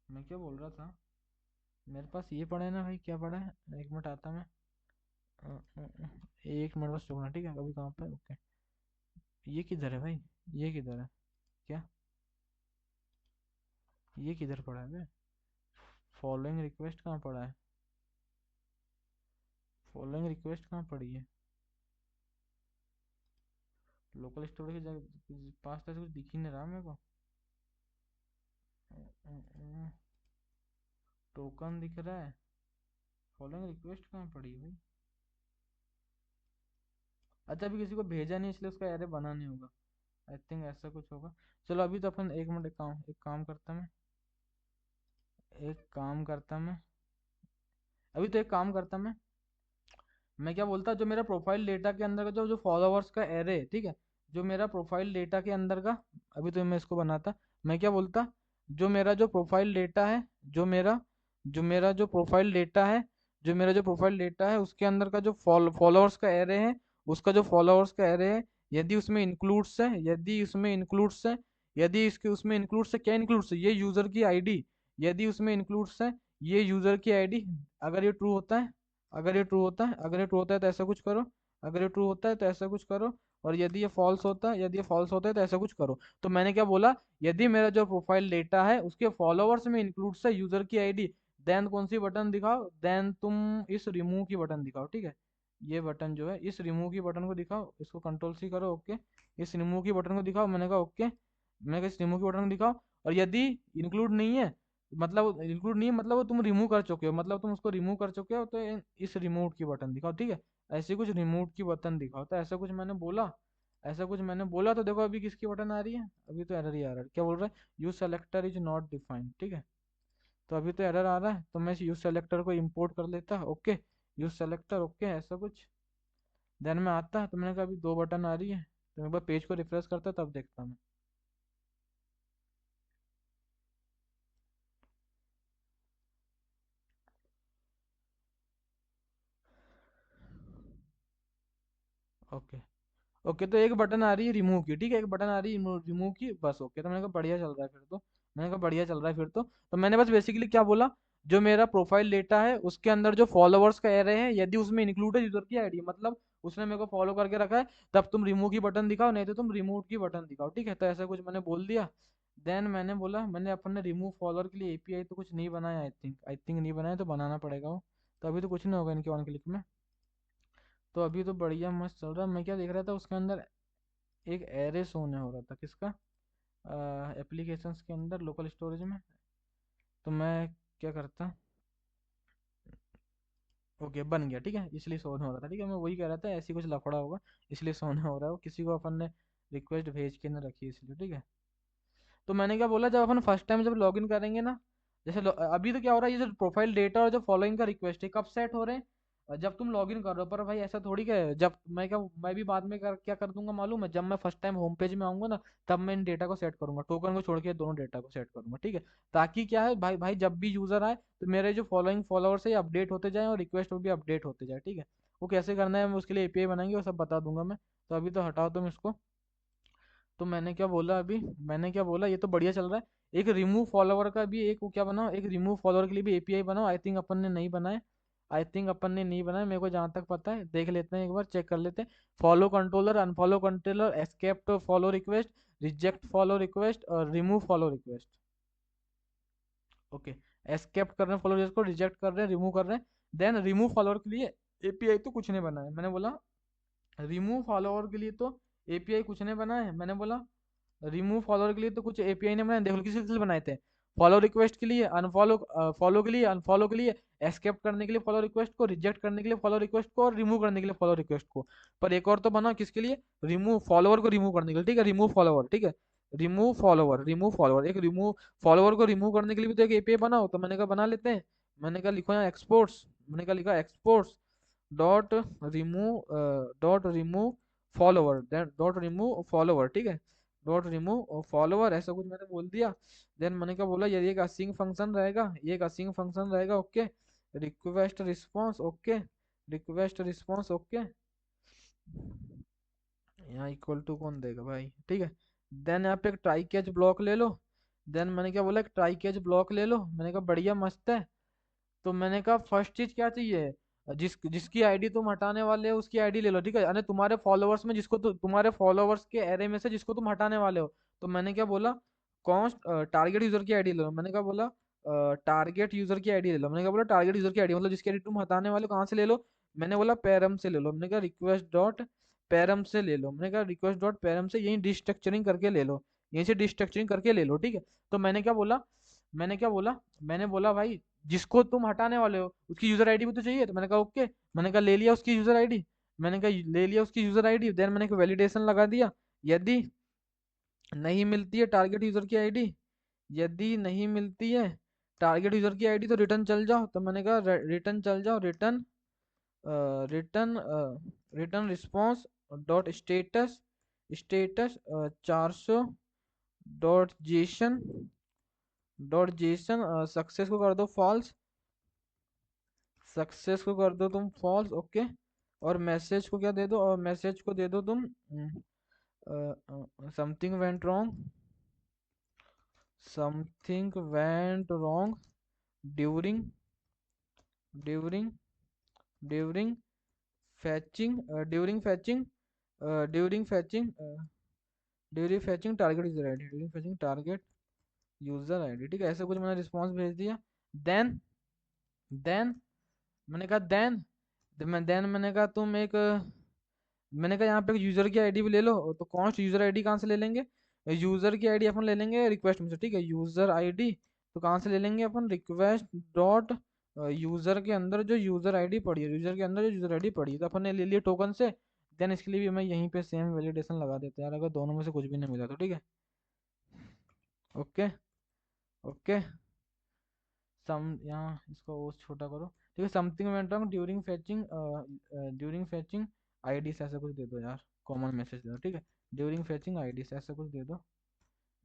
मैं क्या बोल रहा था, मेरे पास ये पड़ा है ना भाई, क्या पड़ा है, एक मिनट आता मैं, एक मिनट बस रुकना, ठीक है, अभी कहाँ पे, ओके। ये किधर है भाई, ये किधर है, क्या, ये किधर पड़ा है बे, फॉलोइंग रिक्वेस्ट कहाँ पड़ा है, फॉलोइंग रिक्वेस्ट कहाँ पड़ी है? लोकल स्टोरेज के पास तो ऐसा कुछ दिख ही नहीं रहा मेरे को। टोकन दिख रहा है, फॉलोइंग रिक्वेस्ट कहाँ पड़ी है भाई? अच्छा अभी किसी को भेजा नहीं इसलिए उसका एरे बना नहीं होगा, आई थिंक ऐसा कुछ होगा। चलो अभी तो अपन एक मिनट, एक काम करता मैं, एक काम करता मैं, अभी तो एक काम करता मैं क्या बोलता, जो मेरा प्रोफाइल डेटा के अंदर का जो फॉलोअर्स का एरे है, ठीक है, जो मेरा प्रोफाइल डेटा के अंदर का, अभी तो मैं इसको बनाता, मैं क्या बोलता, जो मेरा जो प्रोफाइल डेटा है, जो प्रोफाइल डेटा है, जो मेरा जो प्रोफाइल डेटा है उसके अंदर का जो फॉलोअर्स का एरे है, उसका जो फॉलोअर्स का एरे है, यदि उसमें इंक्लूड्स है, यदि उसमें इंक्लूड्स है, यदि इसके उसमें इंक्लूड्स है, क्या इंक्लूड्स है, ये यूजर की आईडी, यदि उसमें इंक्लूड्स है ये यूजर की आईडी, अगर ये ट्रू होता है, अगर ये ट्रू होता है तो ऐसा कुछ करो, अगर ये ट्रू होता है तो ऐसा कुछ करो, और यदि ये फॉल्स होता है, यदि ये फॉल्स होता है तो ऐसा कुछ करो। तो मैंने क्या बोला, यदि मेरा जो प्रोफाइल डेटा है उसके फॉलोअर्स में इंक्लूड्स है यूजर की आईडी, देन कौन सी बटन दिखाओ, देन तुम इस रिमूव की बटन दिखाओ, ठीक है, ये बटन जो है इस रिमूव की बटन को दिखाओ, इसको कंट्रोल सी करो, ओके, इस रिमूव की बटन को दिखाओ, मैंने कहा ओके, मैंने कहा इस रिमूव की बटन को दिखाओ, और यदि इंक्लूड नहीं है, मतलब इंक्लूड नहीं है मतलब वो तुम रिमूव कर चुके हो, मतलब तुम उसको रिमूव कर चुके हो, तो इस रिमूव की बटन दिखाओ, ठीक है, ऐसे कुछ रिमूव की बटन दिखाओ, तो ऐसा कुछ मैंने बोला, ऐसा कुछ मैंने बोला, तो देखो अभी किसकी बटन आ रही है, अभी तो एरर ही आ रहा है, क्या बोल रहा है, use selector is not defined, ठीक है, तो अभी तो एरर आ रहा है, तो मैं यूज सेलेक्टर को इंपोर्ट कर लेता, ओके, यूज सेलेक्टर, ओके, ऐसा कुछ, देन में आता, तो मैंने कहा अभी दो बटन आ रही है, तो मैं एक बार पेज को रिफ्रेश करता तब देखता मैं। ओके, ओके, तो एक बटन आ रही है रिमूव की, ठीक है, एक बटन आ रही है रिमूव की, बस ओके, तो मैंने कहा बढ़िया चल रहा है फिर तो, मैंने कहा बढ़िया चल रहा है फिर तो मैंने बस बेसिकली क्या बोला, जो मेरा प्रोफाइल डेटा है उसके अंदर जो फॉलोअर्स का एरे है, यदि उसमें इंक्लूड है यूजर की आईडी, मतलब उसने मेरे को फॉलो करके रखा है, तब तुम रिमूव की बटन दिखाओ, नहीं तो तुम रिमूव की बटन दिखाओ, ठीक है, तो ऐसा कुछ मैंने बोल दिया। देन मैंने बोला, मैंने अपन ने रिमूव फॉलोअर के लिए एपीआई तो कुछ नहीं बनाया, आई थिंक नहीं बनाया, तो बनाना पड़ेगा वो, तो अभी तो कुछ नहीं होगा इनके ऑन क्लिक में, तो अभी तो बढ़िया मस्त चल रहा है। मैं क्या देख रहा था उसके अंदर, एक एरे शोने हो रहा था, किसका, एप्लीकेशंस के अंदर लोकल स्टोरेज में, तो मैं क्या करता, ओके बन गया, ठीक है, इसलिए शोने हो रहा था, ठीक है, मैं वही कह रहा था ऐसी कुछ लफड़ा होगा, इसलिए शोने हो रहा है वो, किसी को अपन ने रिक्वेस्ट भेज के ना रखी इसलिए, ठीक है। तो मैंने क्या बोला, जब अपन फर्स्ट टाइम जब लॉगिन करेंगे ना, जैसे अभी तो क्या हो रहा है, ये जो प्रोफाइल डेटा और जो फॉलोइंग का रिक्वेस्ट है कब सेट हो रहे हैं, जब तुम लॉगिन कर रहे हो, पर भाई ऐसा थोड़ी क्या है, जब मैं भी बाद में क्या कर दूंगा मालूम है, जब मैं फर्स्ट टाइम होम पेज में आऊंगा ना, तब मैं इन डेटा को सेट करूंगा, टोकन को छोड़ के दोनों डेटा को सेट करूंगा, ठीक है, ताकि क्या है भाई भाई जब भी यूजर आए तो मेरे जो फॉलोइंग फॉलोअर्स है अपडेट होते जाए और रिक्वेस्ट भी अपडेट होते जाए, ठीक है, वो कैसे करना है मैं उसके लिए एपीआई बनाएंगे, वो सब बता दूंगा मैं, तो अभी तो हटाओ तुम इसको। तो मैंने क्या बोला अभी, मैंने क्या बोला, ये तो बढ़िया चल रहा है, एक रिमूव फॉलोवर का भी एक वो क्या बनाओ, एक रिमूव फॉलोवर के लिए भी एपीआई बनाओ, आई थिंक अपन ने नहीं बनाया, आई थिंक अपन ने नहीं बनाया, मेरे को जहाँ तक पता है, देख लेते हैं एक बार, चेक कर लेते हैं, follow controller, unfollow controller, accept follow request, reject follow request और remove follow request, okay, accept कर रहे हैं फॉलो रिक्वेस्ट को, रिजेक्ट कर रहे हैं, रिमूव कर रहे हैं, देन रिमूव फॉलोअर के लिए एपीआई तो कुछ नहीं बना है, मैंने बोला रिमूव फॉलोअर के लिए तो एपीआई कुछ नहीं बना है, मैंने बोला रिमूव फॉलोअर के लिए तो कुछ एपीआई ने बनाए, देख लो किस लिए बनाए थे, फॉलो रिक्वेस्ट के लिए, अनफॉलो फॉलो के लिए, अनफॉलो के लिए, एस्केप करने के लिए फॉलो रिक्वेस्ट को, रिजेक्ट करने के लिए फॉलो रिक्वेस्ट को, और रिमूव करने के लिए फॉलो रिक्वेस्ट को, पर एक और तो बना किसके लिए, रिमूव फॉलोअर को रिमूव करने के लिए, ठीक है, रिमूव फॉलोअर, ठीक है, रिमूव फॉलोअर एक रिमूव फॉलोअर को रिमूव करने के लिए भी तो एक एपीआई बनाओ, तो मैंने कहा बना लेते हैं, मैंने कहा लिखो यहाँ एक्सपोर्ट्स, मैंने कहा लिखा exports dot remove follower, dot remove follower, ठीक है, डॉट रिमूव फॉलोवर, ऐसा कुछ मैंने बोल दिया। देन मैंने क्या बोला, ये एक असिंग फंक्शन रहेगा, ये एक असिंग फंक्शन रहेगा, okay, request response, okay, request response, okay, यहाँ इक्वल टू कौन देगा भाई, ठीक है, देन यहाँ पे एक ट्राई कैच ब्लॉक ले लो, देन मैंने क्या बोला, एक ट्राई कैच ब्लॉक ले लो, मैंने कहा बढ़िया मस्त है, तो मैंने कहा फर्स्ट चीज क्या चाहिए, जिसकी आईडी तुम हटाने वाले हो उसकी आईडी ले लो, ठीक है, यानी तुम्हारे फॉलोअर्स में जिसको तुम्हारे फॉलोअर्स के एरे में से जिसको तुम हटाने वाले हो, तो मैंने क्या बोला, कौन टारगेट यूजर की आईडी ले लो, मैंने क्या बोला, टारगेट यूजर की आईडी ले लो, मैंने क्या बोला टारगेट यूजर की आईडी, मतलब जिसकी आईडी तुम हटाने वाले हो कहाँ से ले लो, मैंने बोला पैरम से ले लो, मैंने कहा रिक्वेस्ट डॉट पैरम से ले लो, मैंने कहा रिक्वेस्ट डॉट पैरम से यही डिस्ट्रक्चरिंग करके ले लो, यहीं से डिस्ट्रक्चरिंग करके ले लो, ठीक है। तो मैंने क्या बोला, मैंने क्या बोला, मैंने बोला भाई जिसको तुम हटाने वाले हो उसकी यूजर आईडी भी तो चाहिए, तो मैंने कहा ओके, मैंने कहा ले लिया उसकी यूजर आईडी, मैंने कहा ले लिया उसकी यूजर आईडी, देन मैंने वैलिडेशन लगा दिया, यदि नहीं मिलती है टारगेट यूजर की आईडी, यदि नहीं मिलती है टारगेट यूजर की आईडी तो रिटर्न चल जाओ, तो मैंने कहा रिटर्न चल जाओ, return return return response dot status, status 400 dot JSON success को कर दो फॉल्स, सक्सेस को कर दो तुम फॉल्स, ओके। और मैसेज को क्या दे दो, और मैसेज को दे दो तुम something went wrong, something went wrong during during during फैचिंग during फैचिंग during फैचिंग during फैचिंग target user ID, during फैचिंग target user ID, ठीक है, ऐसा कुछ मैंने रिस्पॉन्स भेज दिया। देन देन मैंने कहा देन मैंने कहा तुम एक मैंने कहा यहाँ पे यूजर की आईडी भी ले लो, तो कौन यूजर आईडी कहाँ से ले लेंगे, यूजर की आईडी अपन ले लेंगे रिक्वेस्ट में से, ठीक है, यूजर आईडी तो कहाँ से ले लेंगे अपन, रिक्वेस्ट डॉट यूजर के अंदर जो यूजर आईडी पड़ी है, यूजर के अंदर जो यूजर आईडी पड़ी है, तो अपन ने ले लिया टोकन से। देन इसके लिए भी मैं यहीं पे सेम वैलिडेशन लगा देते हैं यार, अगर दोनों में से कुछ भी नहीं मिला तो, ठीक है, ओके ओके। सम यहाँ इसको और छोटा करो, ठीक है, something went wrong during fetching ID से ऐसा कुछ दे दो यार, कॉमन मैसेज दे दो, ठीक है, ड्यूरिंग फैचिंग आईडी से ऐसा कुछ दे दो,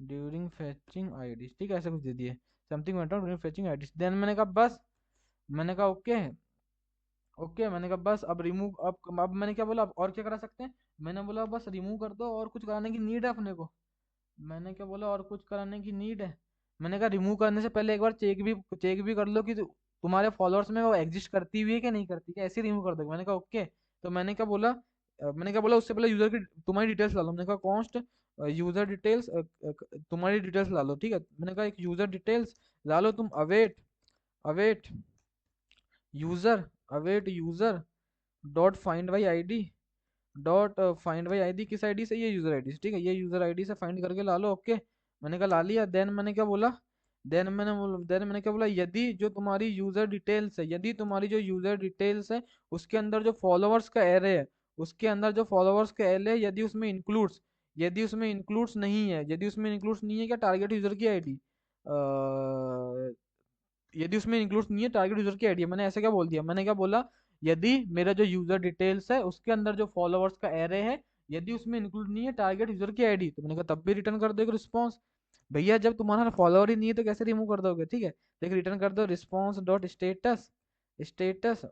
ड्यूरिंग फैचिंग आईडी, ठीक है, ऐसा कुछ दे दिए, something went wrong during fetching ID. Then मैंने कहा बस, मैंने कहा ओके ओके, मैंने कहा बस अब रिमूव, अब मैंने क्या बोला, अब और क्या करा सकते हैं, मैंने बोला बस रिमूव कर दो, और कुछ कराने की नीड है अपने को, मैंने क्या बोला और कुछ कराने की नीड है, मैंने कहा रिमूव करने से पहले एक बार चेक भी कर लो कि तुम्हारे फॉलोअर्स में वो एग्जिस्ट करती हुई है कि नहीं करती, क्या ऐसे रिमूव कर दो, मैंने कहा ओके। तो मैंने क्या बोला उससे पहले यूजर की तुम्हारी डिटेल्स ला लो, मैंने कहा कॉन्स्ट यूजर डिटेल्स तुम्हारी डिटेल्स ला लो, ठीक है, मैंने कहा एक यूजर डिटेल्स ला लो तुम, await await user await user dot find by ID, dot find by ID किस आईडी से, ये यूजर आईडी से, ठीक है, ये यूजर आईडी से फाइंड करके ला लो, ओके। मैंने कहा ला लिया। देन मैंने क्या बोला, देन मैंने क्या बोला, यदि जो तुम्हारी यूजर डिटेल्स है, यदि तुम्हारी जो यूजर डिटेल्स है उसके अंदर जो फॉलोअर्स का एरे है, उसके अंदर जो फॉलोअर्स का एरे है, यदि उसमें इंक्लूड्स नहीं है, यदि उसमें इंक्लूड्स नहीं है क्या टारगेट यूजर की आईडी, यदि उसमें इंक्लूड नहीं है टारगेट यूजर की आईडी, मैंने ऐसे क्या बोल दिया, मैंने क्या बोला, यदि मेरा जो यूजर डिटेल्स है उसके अंदर जो फॉलोअर्स का एरे है, यदि उसमें इंक्लूड नहीं है टारगेट यूजर की आईडी, तो मैंने कहा तब भी रिटर्न कर दो एक रिस्पॉन्स। भैया जब तुम्हारा फॉलोअर ही नहीं है तो कैसे रिमूव कर दोगे, ठीक है, तो एक रिटर्न कर दो response dot status, status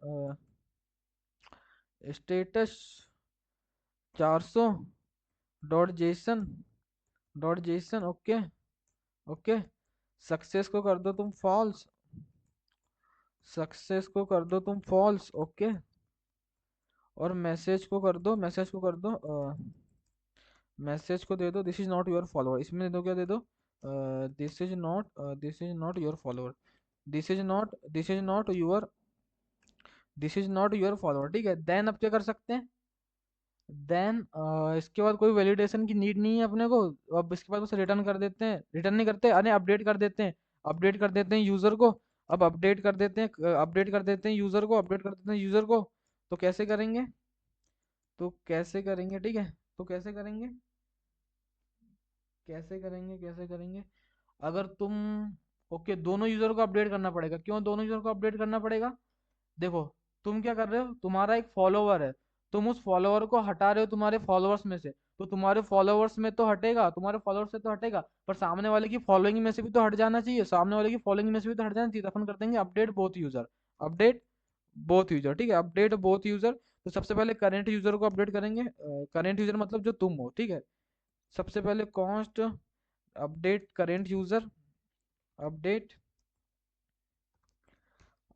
status 400 dot JSON okay okay. Success को कर दो तुम फॉल्स, सक्सेस को कर दो तुम फॉल्स, ओके। और मैसेज को दे दो this is not your follower, इसमें दे दो क्या दे दो, this is not your follower, this is not your follower, ठीक है। देन अब क्या कर सकते हैं, देन इसके बाद कोई वैलिडेशन की नीड नहीं है अपने को, अब इसके बाद बस रिटर्न कर देते हैं, रिटर्न नहीं करते, अरे अपडेट कर देते हैं यूजर को, अब अपडेट कर देते हैं यूजर को। तो कैसे करेंगे, ठीक है, तो कैसे करेंगे अगर तुम, ओके, दोनों यूजर को अपडेट करना पड़ेगा, क्यों दोनों यूजर को अपडेट करना पड़ेगा, देखो तुम क्या कर रहे हो, तुम्हारा एक फॉलोवर है, तुम उस फॉलोवर को हटा रहे हो तुम्हारे फॉलोअर्स में से, तो तुम्हारे फॉलोअर्स में तो हटेगा, तुम्हारे फॉलोअर्स से तो हटेगा, पर सामने वाले की फॉलोइंग में से भी तो हट जाना चाहिए, सामने वाले की फॉलोइंग में से भी तो हट जाना चाहिए, तो अपन कर देंगे अपडेट बोथ यूजर, ठीक है, अपडेट बोथ यूजर। तो सबसे पहले करेंट यूजर को अपडेट करेंगे, करेंट यूजर मतलब जो तुम हो, ठीक है, सबसे पहले const update current user, update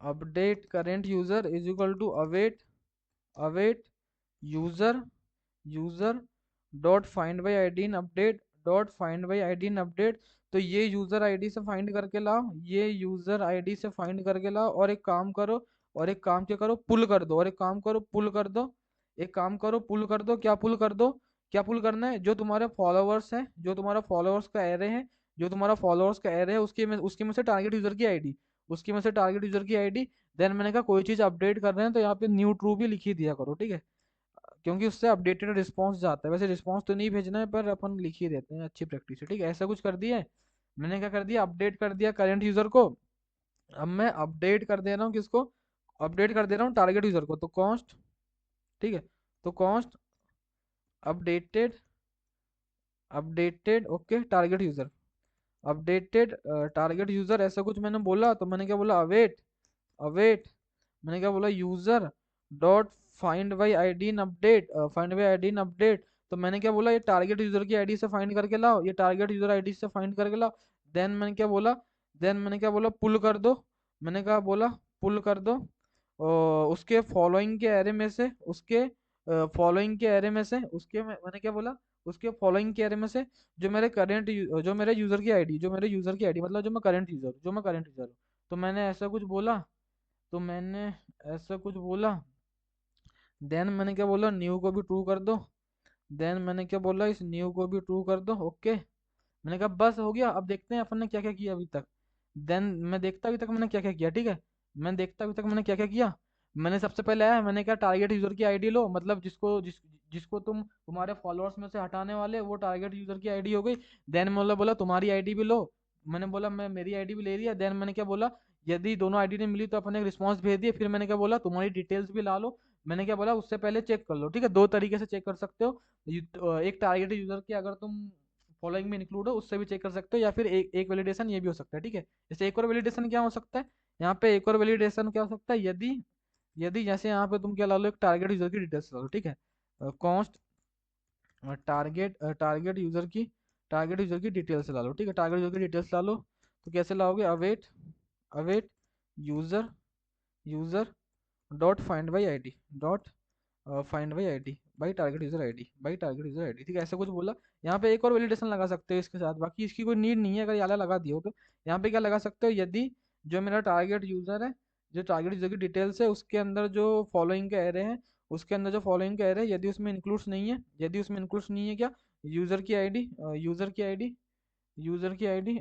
update current user is equal to await user user dot find by ID in update, dot find by ID in update. तो ये यूजर आईडी से फाइंड करके लाओ, ये यूजर आईडी से find करके लाओ, और एक काम करो, और एक काम क्या करो, पुल कर दो, और एक काम करो, पुल कर दो, एक काम करो, पुल कर दो, क्या पुल कर दो, क्या पुल करना है, जो तुम्हारे फॉलोअर्स है, जो तुम्हारा फॉलोअर्स का एरे है, जो तुम्हारा फॉलोअर्स का एरे है, उसके में से टारगेट यूजर की आईडी, उसकी में से टारगेट यूजर की आईडी। देन मैंने कहा कोई चीज अपडेट कर रहे हैं तो यहाँ पे न्यू ट्रू भी लिख ही दिया करो, ठीक है, क्योंकि उससे अपडेटेड रिस्पॉन्स जाता है। वैसे रिस्पॉन्स तो नहीं भेजना है पर अपन लिख ही देते हैं, अच्छी प्रैक्टिस है, ठीक है। ऐसा कुछ कर दिया है। मैंने क्या कर दिया, अपडेट कर दिया करंट यूजर को। अब मैं अपडेट कर दे रहा हूँ किसको, अपडेट कर दे रहा हूँ टारगेट यूजर को, तो कॉन्स्ट, ठीक है, तो const updated, updated okay target user, updated target user, ऐसा कुछ मैंने बोला। तो मैंने क्या बोला, अवेट, अवेट, मैंने क्या बोला, user dot find by ID in update, find by ID in update. तो मैंने क्या बोला, ये टारगेट यूजर की आईडी से फाइंड करके लाओ, ये टारगेट यूजर आईडी से फाइंड करके लाओ। देन मैंने क्या बोला, देन मैंने क्या बोला, पुल कर दो, मैंने कहा बोला पुल कर दो, उसके फॉलोइंग के एरे में से, उसके फॉलोइंग के एरे में से, मैंने क्या बोला, उसके फॉलोइंग के एरे में से जो मेरे करंट, जो मेरे यूजर की आईडी, जो मेरे यूजर की आईडी मतलब जो मैं करंट यूजर हूँ। तो मैंने ऐसा कुछ बोला, तो मैंने ऐसा कुछ बोला। देन मैंने क्या बोला, न्यू को भी ट्रू कर दो। देन मैंने क्या बोला, इस न्यू को भी ट्रू कर दो, ओके। मैंने कहा बस हो गया, अब देखते हैं अपन ने क्या क्या किया अभी तक। देन मैं देखता अभी तक मैंने क्या क्या किया, ठीक है, मैं देखता अभी तक मैंने क्या क्या किया। मैंने सबसे पहले आया, मैंने क्या, टारगेट यूजर की आईडी लो, मतलब जिसको तुम तुम्हारे फॉलोअर्स में से हटाने वाले, वो टारगेट यूजर की आईडी हो गई। देन मैं बोला तुम्हारी आईडी भी लो, मैंने बोला मैं मेरी आईडी भी ले लिया। देन मैंने क्या बोला, यदि दोनों आईडी नहीं मिली तो अपन एक रिस्पॉन्स भेज दिए। फिर मैंने क्या बोला, तुम्हारी डिटेल्स भी ला लो। मैंने क्या बोला, उससे पहले चेक कर लो, ठीक है, दो तरीके से चेक कर सकते हो। एक टारगेट यूजर की अगर तुम फॉलोइंग में इंक्लूड हो उससे भी चेक कर सकते हो, या फिर एक वैलिडेशन ये भी हो सकता है, ठीक है। जैसे एक और वैलिडेशन क्या हो सकता है, यहाँ पे एक और वैलिडेशन क्या हो सकता है, यदि यदि जैसे यहाँ पे तुम क्या ला लो, एक टारगेट यूजर की डिटेल्स ला लो, ठीक है, कॉन्स्ट टारगेट यूजर की डिटेल्स ला लो, ठीक है, टारगेट यूजर की डिटेल्स ला लो। तो कैसे लाओगे, await, await user, user dot find by ID, dot find by ID, by target user ID, by target user ID, ठीक है, ऐसा कुछ बोला। यहाँ पे एक और वैलिडेशन लगा सकते हो इसके साथ, बाकी इसकी कोई नीड नहीं है, अगर ये वाला लगा दिया हो तो। यहाँ पे क्या लगा सकते हो, यदि जो मेरा टारगेट यूजर है, जो टारगेट यूजर की डिटेल्स है, उसके अंदर जो फॉलोइंग का एरे है, उसके अंदर जो फॉलोइंग का एरे है, यदि उसमें इंक्लूड्स नहीं है, यदि उसमें इंक्लूड्स नहीं है क्या, यूजर की आईडी, यूजर की आईडी, यूजर की आईडी,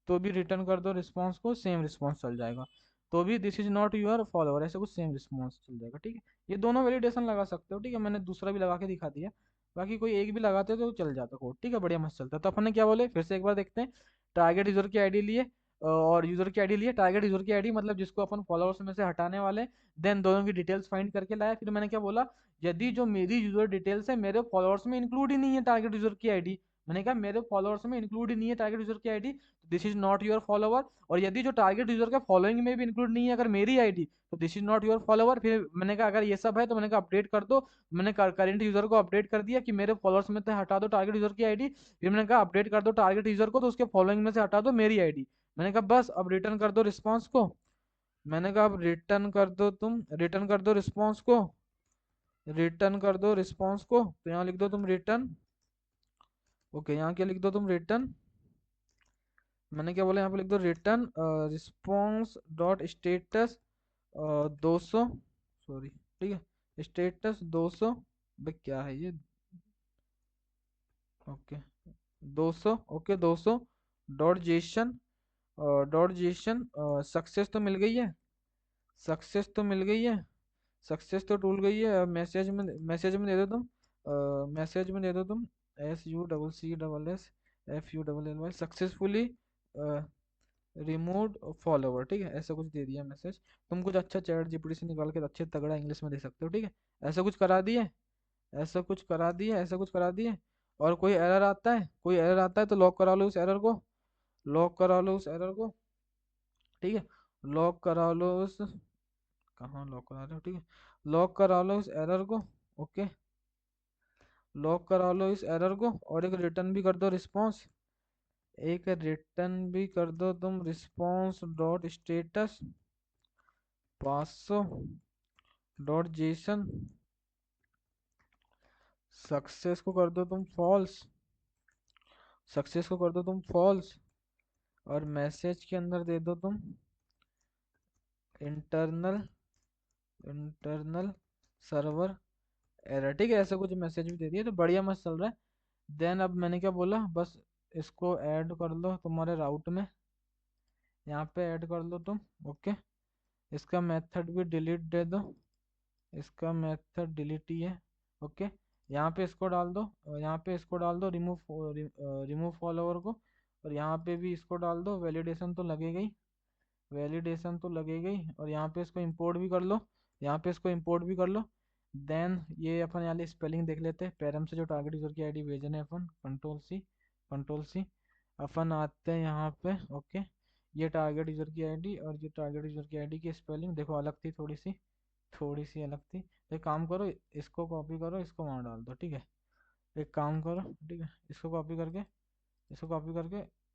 तो भी रिटर्न कर दो रिस्पॉन्स को, सेम रिस्पॉन्स चल जाएगा। तो भी this is not your follower, ऐसे कुछ सेम रिस्पॉन्स चल जाएगा, ठीक है। ये दोनों वैलिडेशन लगा सकते हो, ठीक है, मैंने दूसरा भी लगा के दिखा दिया। बाकी कोई एक भी लगाते तो चल जाता कोड, ठीक है, बढ़िया मस्त चलता। तो अपन ने क्या बोले, फिर से एक बार देखते हैं। टारगेट यूजर की आईडी लिए, और यूजर की आईडी लिए, टारगेट यूजर की आईडी मतलब जिसको अपन फॉलोअर्स में से हटाने वाले। देन दोनों की डिटेल्स फाइंड करके लाया। फिर मैंने क्या बोला, यदि जो मेरी यूजर डिटेल्स है मेरे फॉलोअर्स में इंक्लूड ही नहीं है टारगेट यूजर की आईडी, मैंने कहा मेरे फॉलोअर्स में इंक्लूड ही नहीं है टारगेट यूजर की ID, this is not your follower. और यदि जो टारगेट यूजर के फॉलोइंग में भी इंक्लूड नहीं है अगर मेरी आईडी, तो this is not your follower. फिर मैंने कहा अगर ये सब है तो मैंने कहा अपडेट कर दो। मैंने करंट यूजर को अपडेट कर दिया कि मेरे फॉलोअर्स में से हटा दो टारगेट यूजर की आईडी। फिर मैंने कहा अपडेट कर दो टारगेट यूजर को, तो उसके फॉलोइंग में से हटा दो मेरी आईडी। मैंने कहा बस अब रिटर्न कर दो रिस्पॉन्स को। मैंने कहा अब रिटर्न कर दो, तुम रिटर्न कर दो रिस्पॉन्स को, रिटर्न कर दो रिस्पॉन्स को। तो यहाँ लिख दो तुम रिटर्न, ओके, यहाँ क्या लिख दो तुम, रिटर्न। मैंने क्या बोला, यहाँ पे लिख दो return response dot status 200, sorry, ठीक है, स्टेटस 200, भाई क्या है ये, okay 200, okay 200 dot JSON, dot JSON, success तो मिल गई है, सक्सेस तो मिल गई है, सक्सेस तो टूल गई है। मैसेज में दे दो तुम, मैसेज में दे दो तुम, SUCCSS FULLY successfully remove follower, ठीक है, ऐसा कुछ दे दिया मैसेज। तुम कुछ अच्छा चैट जीपीटी से निकाल के अच्छे तगड़ा इंग्लिश में दे सकते हो, ठीक है। ऐसा कुछ करा दिए, ऐसा कुछ करा दिए, ऐसा कुछ करा दिए। और कोई एरर आता है, कोई एरर आता है तो लॉक करा लो उस एरर को, लॉक करा लो उस एरर को, ठीक है, लॉक करा लो उस, कहाँ लॉक करा रहे हो, ठीक है, लॉक करा लो उस एरर को, ओके, लॉक करा लो इस एरर को। और एक रिटर्न भी कर दो रिस्पॉन्स, एक रिटर्न भी कर दो तुम response dot status 500 dot JSON, success को कर दो तुम फॉल्स, सक्सेस को कर दो तुम फॉल्स। और मैसेज के अंदर दे दो तुम, इंटरनल इंटरनल सर्वर एरर, ठीक है, ऐसा कुछ मैसेज भी दे दिया, तो बढ़िया मस्त चल रहा है। देन अब मैंने क्या बोला, बस इसको ऐड कर लो तुम्हारे राउट में, यहाँ पे ऐड कर लो तुम। ओके, इसका मेथड भी डिलीट दे दो, इसका मेथड डिलीट ही है। ओके, यहाँ पे इसको डाल दो, यहाँ पे इसको डाल दो, रिमूव फॉलोवर को, और यहाँ पे भी इसको डाल दो। वैलिडेशन तो लगेगा ही, वैलिडेशन तो लगेगा ही, और यहाँ पे इसको इंपोर्ट भी कर लो, यहाँ पे इसको इंपोर्ट भी कर लो। देन ये अपन यहाँ स्पेलिंग देख लेते हैं, पैरम से जो टारगेट यूजर की आईडी भेजने अपन, कंट्रोल सी अपन आते हैं यहाँ पे। ओके, ये टारगेट यूजर की आईडी और ये टारगेट यूजर की आईडी की स्पेलिंग देखो अलग थी, थोड़ी सी अलग थी। तो एक काम करो, इसको कॉपी करो, इसको वहाँ डाल दो, ठीक है। एक काम करो, ठीक है, इसको कॉपी करके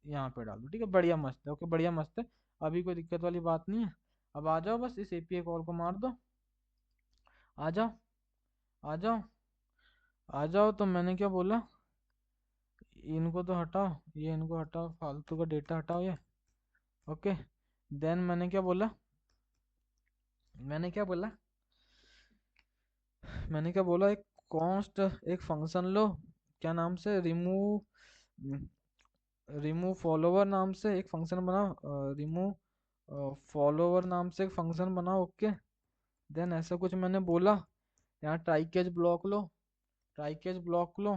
यहाँ पे डाल दो, ठीक है, बढ़िया मस्त है। ओके, बढ़िया मस्त है, अभी कोई दिक्कत वाली बात नहीं है। अब आ जाओ, बस इस एपीआई कॉल को मार दो, आ जाओ, आ जाओ, आ जाओ। तो मैंने क्या बोला, इनको तो हटाओ, ये इनको हटाओ, फालतू का डेटा हटाओ ये। ओके, देन मैंने क्या बोला, एक कॉन्स्ट, एक फंक्शन लो, क्या नाम से, रिमूव फॉलोवर नाम से एक फंक्शन बनाओ, रिमूव फॉलोवर नाम से एक फंक्शन बनाओ। ओके, देन ऐसा कुछ मैंने बोला, यहाँ ट्राई कैच ब्लॉक लो, ट्राई कैच ब्लॉक लो।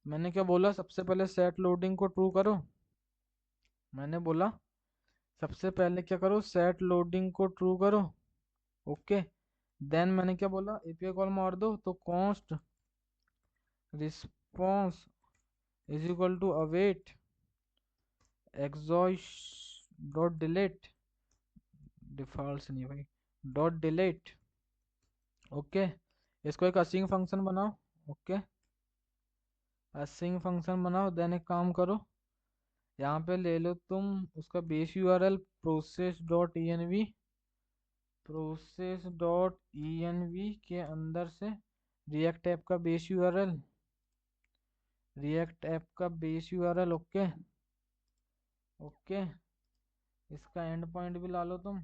मैंने क्या बोला, सबसे पहले सेट लोडिंग को ट्रू करो, मैंने बोला सबसे पहले क्या करो, सेट लोडिंग को ट्रू करो। ओके, देन मैंने क्या बोला, एपीआई कॉल मार दो, तो const response is equal to await axios dot delete, default से नहीं भाई, डॉट डिलीट। ओके, इसको एक असिंग फंक्शन बनाओ। ओके, असिंग फंक्शन बनाओ। देन एक काम करो, यहाँ पे ले लो तुम उसका base URL, process dot E N V के अंदर से रिएक्ट ऐप का बेस यूआरएल। ओके, ओके, इसका एंड पॉइंट भी ला लो तुम,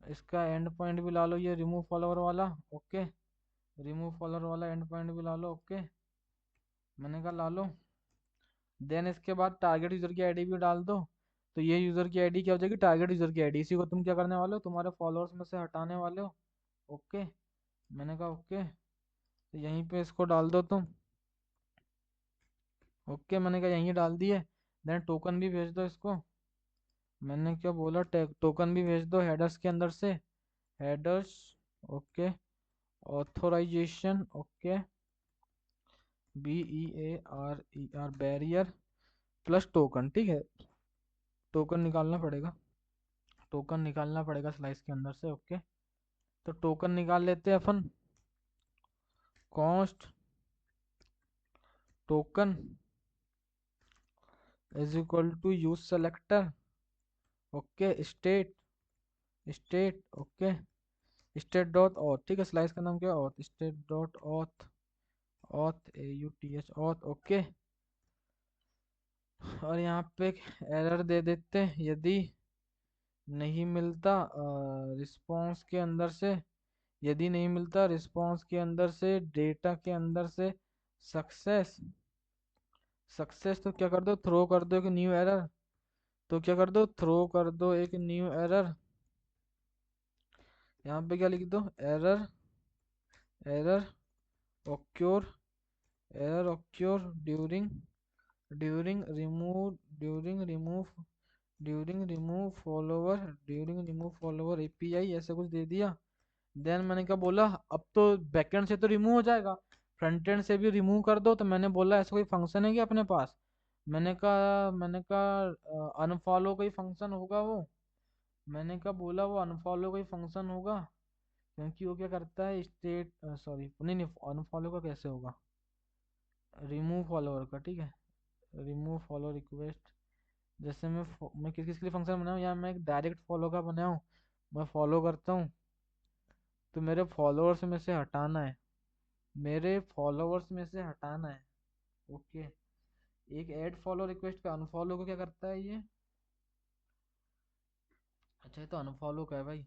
इसका एंड पॉइंट भी ला लो, ये रिमूव फॉलोवर वाला। ओके, रिमूव फॉलोवर वाला एंड पॉइंट भी ला लो। ओके, मैंने कहा ला लो। देन इसके बाद टारगेट यूजर की आईडी भी डाल दो, तो ये यूजर की आईडी क्या हो जाएगी, टारगेट यूजर की आईडी, इसी को तुम क्या करने वाले हो, तुम्हारे फॉलोअर्स में से हटाने वाले हो। ओके, मैंने कहा ओके, तो यहीं पे इसको डाल दो तुम। ओके, मैंने कहा यहीं डाल दिए। देन टोकन भी भेज दो इसको, मैंने क्या बोला, टोकन भी भेज दो हेडर्स के अंदर से, headers. Okay, authorization. Okay, BEARER, bearer plus token, ठीक है, टोकन निकालना पड़ेगा, टोकन निकालना पड़ेगा स्लाइस के अंदर से। ओके, तो टोकन निकाल लेते हैं अपन, const token is equal to use selector. Okay, state okay, state dot auth, ठीक है, स्लाइस का नाम क्या है, auth, state dot auth, auth okay. और यहाँ पे एक एरर दे देते हैं, यदि नहीं मिलता रिस्पॉन्स के अंदर से, यदि नहीं मिलता रिस्पॉन्स के अंदर से, डेटा के अंदर से सक्सेस, तो क्या कर दो, थ्रो कर दो एक न्यू एरर, तो क्या कर दो, थ्रो कर दो एक न्यू एरर। यहाँ पे क्या लिख दो, error, error occur error occur during during remove follower API, ऐसा कुछ दे दिया। देन मैंने क्या बोला, अब तो बैकएंड से तो रिमूव हो जाएगा, फ्रंट एंड से भी रिमूव कर दो। तो मैंने बोला ऐसा कोई फंक्शन है क्या अपने पास, मैंने कहा अनफॉलो कोई फंक्शन होगा वो, मैंने कहा बोला वो अनफॉलो कोई फंक्शन होगा, क्योंकि वो क्या करता है, स्टेट, सॉरी नहीं नहीं, अनफॉलो का कैसे होगा, रिमूव फॉलोवर का, ठीक है, रिमूव फॉलो रिक्वेस्ट। जैसे मैं किस किस के लिए फंक्शन बनाऊँ, या मैं एक डायरेक्ट फॉलो का बनाऊँ, मैं फॉलो करता हूँ तो मेरे फॉलोअर्स में से हटाना है, मेरे फॉलोअर्स में से हटाना है। ओके, एक ऐड फॉलो रिक्वेस्ट का अनफॉलो को क्या करता है ये, अच्छा ये तो अनफॉलो का है भाई,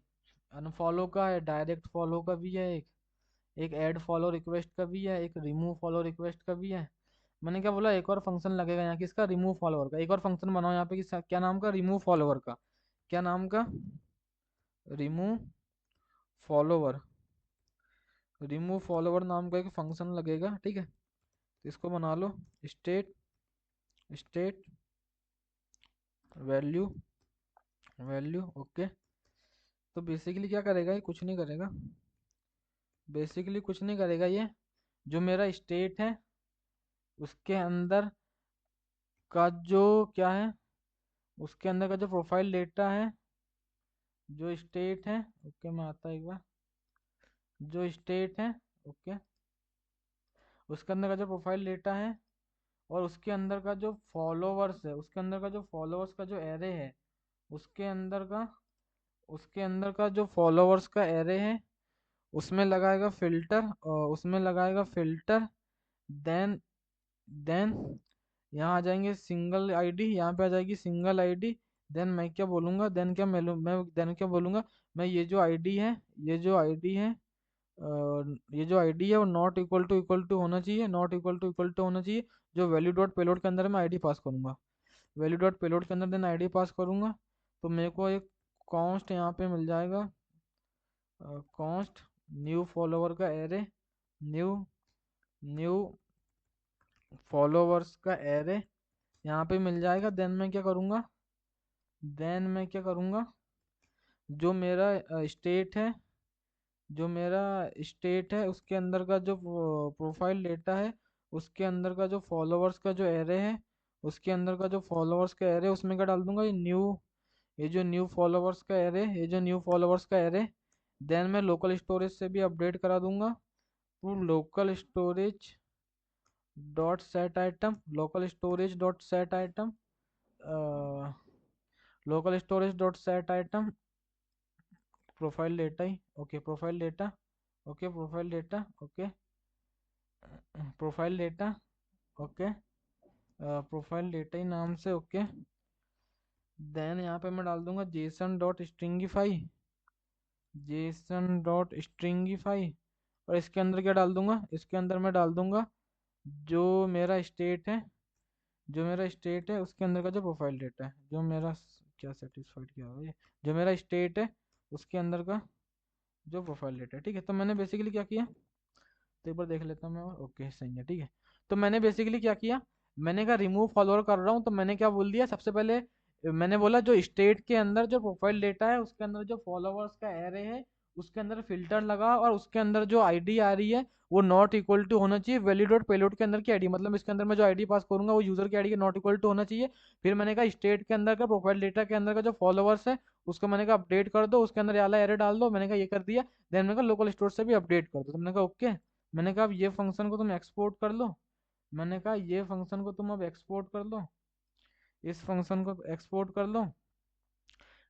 अनफॉलो का है, डायरेक्ट फॉलो का भी है एक, एक ऐड फॉलो रिक्वेस्ट का भी है, एक रिमूव फॉलो रिक्वेस्ट का भी है। मैंने क्या बोला, एक और फंक्शन लगेगा यहाँ किसका, रिमूव फॉलोवर का। एक और फंक्शन बनाओ यहाँ पे क्या नाम का, रिमूव फॉलोवर का। क्या नाम का, रिमूव फॉलोवर। रिमूव फॉलोवर नाम का एक फंक्शन लगेगा, ठीक है। तो इसको बना लो, state, state value, value okay. तो बेसिकली क्या करेगा ये, कुछ नहीं करेगा, बेसिकली कुछ नहीं करेगा ये। जो मेरा स्टेट है उसके अंदर का जो क्या है, उसके अंदर का जो प्रोफाइल डेटा है, जो स्टेट है, ओके मैं आता एक बार, जो स्टेट है ओके, उसके अंदर का जो प्रोफाइल डेटा है और उसके अंदर का जो फॉलोवर्स है, उसके अंदर का जो फॉलोवर्स का जो एरे है, उसके अंदर का, उसके अंदर का जो फॉलोवर्स का एरे है, उसमें लगाएगा फिल्टर, और उसमें लगाएगा फिल्टर। देन देन यहाँ आ जाएंगे सिंगल आईडी, यहाँ पे आ जाएगी सिंगल आईडी। देन मैं क्या बोलूँगा, देन क्या मैं देन क्या बोलूँगा, मैं ये जो आईडी है, ये जो आईडी है, ये जो आईडी है वो नॉट इक्वल टू होना चाहिए, नॉट इक्वल टू होना चाहिए। जो वैल्यू डॉट पेलोड के अंदर मैं आईडी पास करूँगा, वैल्यू डॉट पेलोड के अंदर देन आईडी पास करूँगा। तो मेरे को एक कॉन्स्ट यहाँ पे मिल जाएगा, कॉन्स्ट न्यू फॉलोवर का एरे, न्यू न्यू फॉलोवर्स का एरे यहाँ पे मिल जाएगा। देन मैं क्या करूँगा, देन मैं क्या करूँगा, जो मेरा स्टेट है, जो मेरा स्टेट है उसके अंदर का जो प्रोफाइल डेटा है, उसके अंदर का जो फॉलोवर्स का जो एरे है, उसके अंदर का जो फॉलोवर्स का एरे, उसमें क्या डाल दूंगा, ये न्यू, ये जो न्यू फॉलोवर्स का एरे, ये जो न्यू फॉलोवर्स का एरे। देन मैं लोकल स्टोरेज से भी अपडेट करा दूंगा, तो local storage dot set item, local storage dot set item, local storage dot set item profile data ही okay, profile data okay, profile data okay, profile data okay, profile data ही नाम से ओके। देन यहाँ पे मैं डाल दूंगा JSON dot stringify, JSON dot stringify. और इसके अंदर क्या डाल दूंगा, इसके अंदर मैं डाल दूंगा जो मेरा स्टेट है, जो मेरा स्टेट है उसके अंदर का जो प्रोफाइल डेटा है, जो मेरा क्या सेटिस्फाइड किया हुआ है, जो मेरा स्टेट है उसके अंदर का जो प्रोफाइल डेटा है, ठीक है। तो मैंने बेसिकली क्या किया, तो एक बार देख लेता हूँ मैं, और ओके सही है, ठीक है। तो मैंने बेसिकली क्या किया, मैंने कहा रिमूव फॉलोअर कर रहा हूँ, तो मैंने क्या बोल दिया, सबसे पहले मैंने बोला जो स्टेट के अंदर जो प्रोफाइल डेटा है उसके अंदर जो फॉलोवर्स का एरे है, उसके अंदर फिल्टर लगा, और उसके अंदर जो आईडी आ रही है वो नॉट इक्वल टू होना चाहिए वैलिड डॉट पेलोड के अंदर की आईडी, मतलब इसके अंदर मैं जो आईडी पास करूंगा वो यूजर की आईडी के नॉट इक्वल टू होना चाहिए। फिर मैंने कहा स्टेट के अंदर का प्रोफाइल डेटा के अंदर का जो फॉलोवर्स है उसको मैंने कहा अपडेट कर दो, उसके अंदर वाला एरे डाल दो, मैंने कहा ये कर दिया। देन मैंने कहा लोकल स्टोर से भी अपडेट कर दो, तो मैंने कहा ओके। मैंने कहा अब ये फंक्शन को तुम एक्सपोर्ट कर लो, मैंने कहा ये फंक्शन को तुम अब एक्सपोर्ट कर लो, इस फंक्शन को एक्सपोर्ट कर लो।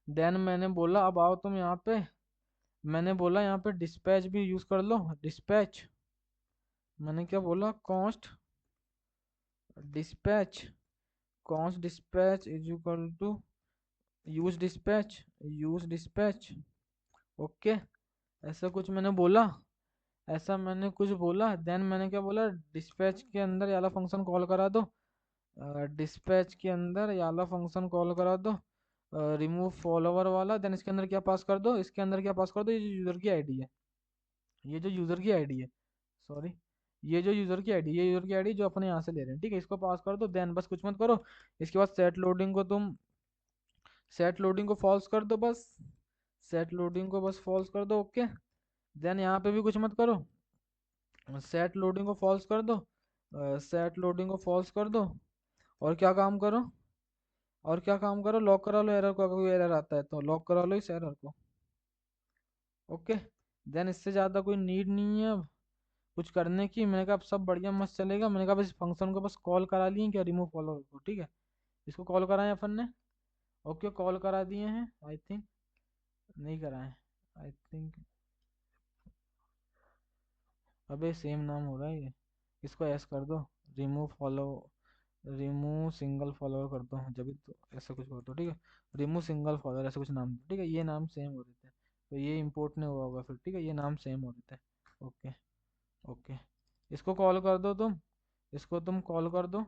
देन मैंने बोला अब आओ तुम यहाँ पे, मैंने बोला यहाँ पे डिस्पैच भी यूज कर लो, डिस्पैच। मैंने क्या बोला, const dispatch, const dispatch is equal to use dispatch, use dispatch okay. ऐसा कुछ मैंने बोला, ऐसा मैंने कुछ बोला। देन मैंने क्या बोला, डिस्पैच के अंदर ये वाला फंक्शन कॉल करा दो, डिस्पैच के अंदर ये वाला फंक्शन कॉल करा दो, रिमूव फॉलोवर वाला। देन इसके अंदर क्या पास कर दो, इसके अंदर क्या पास कर दो, ये जो यूज़र की आईडी है, ये जो यूज़र की आईडी है, सॉरी, ये जो यूज़र की आईडी, ये यूज़र की आईडी जो अपने यहाँ से ले रहे हैं, ठीक है, इसको पास कर दो। देन बस कुछ मत करो। इसके बाद सेट लोडिंग को तुम, सेट लोडिंग को फॉल्स कर दो बस, सेट लोडिंग को बस फॉल्स कर दो ओके। देन यहाँ पे भी कुछ मत करो, सेट लोडिंग को फॉल्स कर दो, सेट लोडिंग को फॉल्स कर दो। और क्या काम करो, और क्या काम करो, लॉक करा लो एरर को, अगर कोई एरर आता है तो लॉक करा लो इस एरर को ओके। देन इससे ज़्यादा कोई नीड नहीं है अब कुछ करने की। मैंने कहा अब सब बढ़िया मस्त चलेगा। मैंने कहा बस इस फंक्शन को बस कॉल करा लिए क्या, रिमूव फॉलोअर को, ठीक है। इसको कॉल कराएं अपन ने, ओके कॉल करा दिए हैं आई थिंक, नहीं कराएं आई थिंक, अबे सेम नाम हो रहा है ये, इसको ऐस कर दो, remove follow, remove single follower कर दो, जब भी तो ऐसा कुछ कर दो, ठीक है। रिमूव सिंगल फॉलोअर ऐसा कुछ नाम, ठीक है, ये नाम सेम हो रहे थे, तो ये इंपोर्ट नहीं हुआ होगा फिर, ठीक है, ये नाम सेम हो रहे थे। ओके। ओके। इसको कॉल कर दो तुम, इसको तुम कॉल कर दो,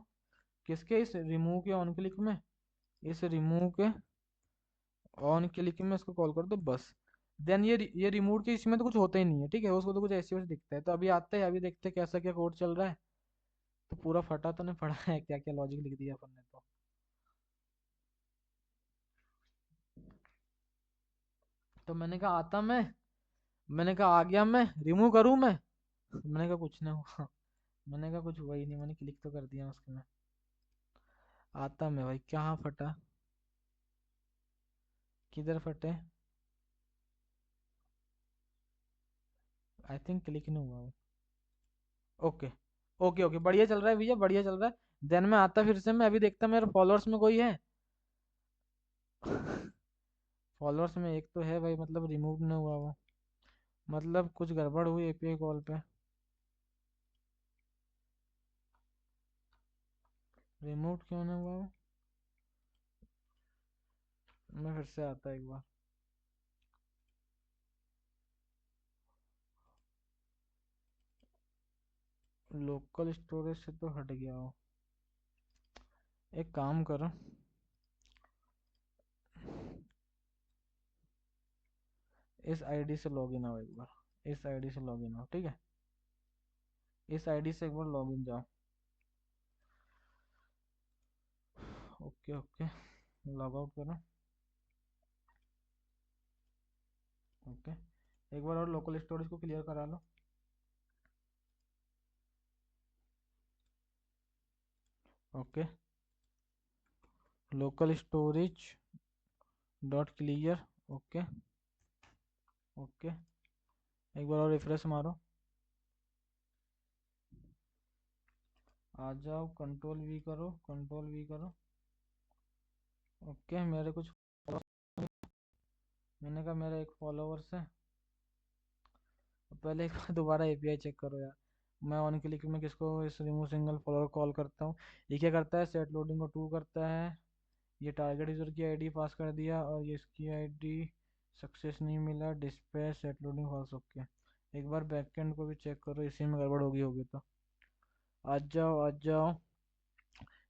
किसके, इस रिमूव के ऑन क्लिक में, इस रिमूव के ऑन क्लिक में इसको कॉल कर दो बस। देन ये रिमूव के इसमें तो कुछ होता ही नहीं है, ठीक है, उसको तो कुछ ऐसे वैसे दिखता है, तो अभी आते हैं, अभी देखते हैं कैसा क्या कोड चल रहा है। तो पूरा फटा तो नहीं पड़ा है, क्या क्या लॉजिक लिख दिया अपन ने तो। तो मैंने कहा आता मैं, मैंने कहा आ गया मैं, रिमूव करूँ मैं, मैंने कहा कुछ ना हुआ। मैंने कहा कुछ हुआ ही नहीं, मैंने क्लिक तो कर दिया उसके में। आता मैं भाई, कहाँ फटा, किधर फटे, आई थिंक क्लिक नहीं हुआ वो। ओके। ओके ओके, बढ़िया चल रहा है भैया, बढ़िया चल रहा है। देन मैं आता फिर से, मैं अभी देखता मेरे फॉलोअर्स में कोई है। फॉलोअर्स में एक तो है भाई, मतलब रिमूव नहीं हुआ वो, मतलब कुछ गड़बड़ हुई एपीआई कॉल पे। रिमूव क्यों नहीं हुआ वो, मैं फिर से आता एक बार। लोकल स्टोरेज से तो हट गया हो। एक काम करो, इस आईडी से लॉगिन आओ एक बार, इस आईडी से लॉगिन आओ, ठीक है, इस आईडी से एक बार लॉगिन जाओ। ओके ओके, लॉग आउट करो। ओके, एक बार और लोकल स्टोरेज को क्लियर करा लो। Okay, local storage dot clear. Okay. Okay, एक बार और रिफ्रेश मारो। आ जाओ, कंट्रोल वी करो, कंट्रोल वी करो। ओके, मेरे कुछ, मैंने कहा मेरा एक फॉलोवर्स है। पहले एक बार दोबारा एपीआई चेक करो यार। मैं ऑन क्लिक में किसको, इस रिमूव सिंगल फॉलोअर कॉल करता हूँ, ये क्या करता है, सेट लोडिंग को टू करता है, ये टारगेट यूजर की आईडी पास कर दिया, और ये इसकी आईडी सक्सेस नहीं मिला, dispatch set loading false. Okay, एक बार बैकएंड को भी चेक करो, इसी में गड़बड़ होगी होगी तो। आ जाओ आ जाओ,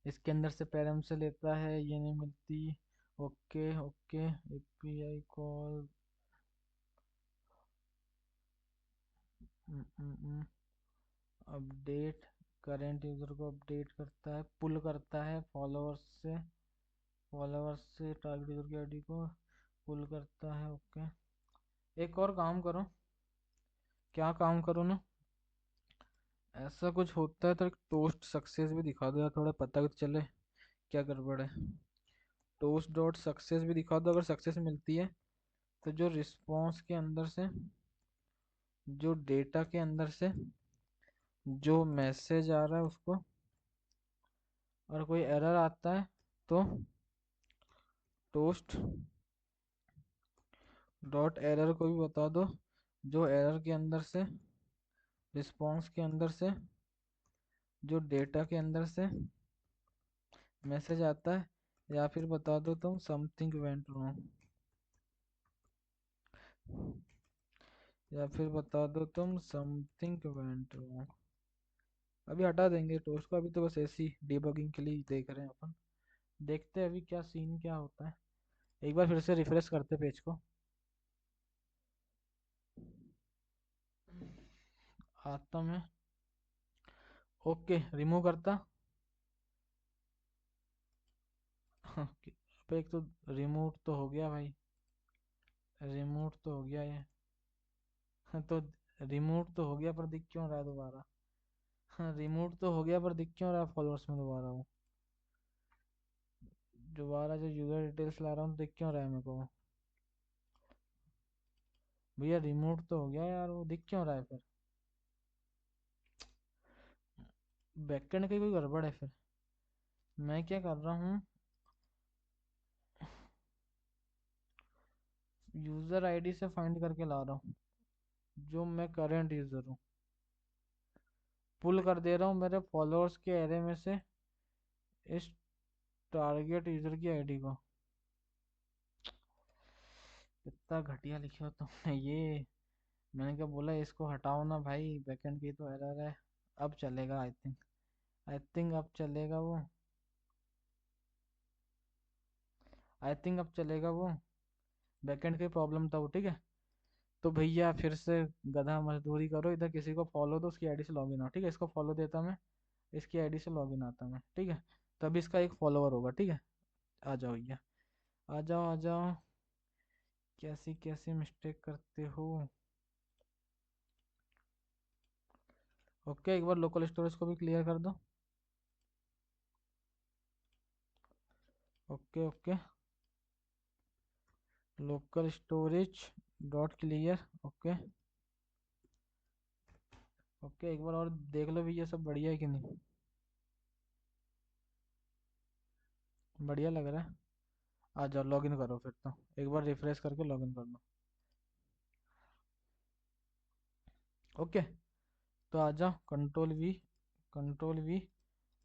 इसके अंदर से पैरम से लेता है, ये नहीं मिलती। Okay okay, API call, update, current user को अपडेट करता है, पुल करता है फॉलोअर्स से, फॉलोअर्स से टारगेट यूज़र की आईडी को पुल करता है। ओके, एक और काम करो, क्या काम करो ना, ऐसा कुछ होता है तो एक टोस्ट सक्सेस भी दिखा दो यार, थोड़ा पता भी तो चले क्या गड़बड़ है। टोस्ट डॉट सक्सेस भी दिखा दो, अगर सक्सेस मिलती है तो जो रिस्पॉन्स के अंदर से, जो डेटा के अंदर से जो मैसेज आ रहा है उसको, और कोई एरर आता है तो टोस्ट डॉट एरर को भी बता दो, जो एरर के अंदर से, रिस्पॉन्स के अंदर से, जो डेटा के अंदर से मैसेज आता है, या फिर बता दो तुम समथिंग वेंट रॉन्ग, या फिर बता दो तुम समथिंग वेंट रॉन्ग। अभी हटा देंगे टोस्ट को, अभी तो बस ऐसी डिबगिंग के लिए देख रहे हैं अपन, देखते हैं अभी क्या सीन क्या होता है। एक बार फिर से रिफ्रेश करते पेज को। आता मैं, ओके, रिमूव करता। अब एक तो रिमूव तो हो गया भाई, रिमूव तो हो गया ये। तो रिमूव तो हो गया पर दिख क्यों रहा है दोबारा। हाँ, रिमूव तो हो गया पर दिख क्यों रहा है फॉलोअर्स में दोबारा वो, दोबारा जो यूजर डिटेल्स ला रहा हूँ तो दिख क्यों रहा है मेरे को। भैया रिमूव तो हो गया यार, वो दिख क्यों रहा है फिर, बैकएंड की कोई गड़बड़ है फिर। मैं क्या कर रहा हूँ, यूजर आईडी से फाइंड करके ला रहा हूँ, जो मैं करंट यूजर हूँ, पुल कर दे रहा हूँ मेरे फॉलोअर्स के एरे में से इस टारगेट यूजर की आईडी को, कितना घटिया लिखे हो तुमने ये। मैंने क्या बोला, इसको हटाओ ना भाई, बैकएंड की तो एरर है। अब चलेगा आई थिंक अब चलेगा वो, आई थिंक अब चलेगा वो। बैकएंड की प्रॉब्लम था वो, ठीक है। तो भैया फिर से गधा मजदूरी करो, इधर किसी को फॉलो दो, उसकी आईडी से लॉगिन आओ, ठीक है। इसको फॉलो देता मैं, इसकी आईडी से लॉगिन आता मैं, ठीक है। तभी इसका एक फॉलोवर होगा, ठीक है। आ जाओ भैया, आ जाओ आ जाओ। कैसी कैसी मिस्टेक करते हो। ओके, एक बार लोकल स्टोरेज को भी क्लियर कर दो। Okay okay, local storage dot clear. Okay okay, एक बार और देख लो भैया, सब बढ़िया है कि नहीं। बढ़िया लग रहा है। आ जाओ लॉगिन करो फिर तो, एक बार रिफ्रेश करके लॉगिन कर लो। ओके, तो आ जाओ, control V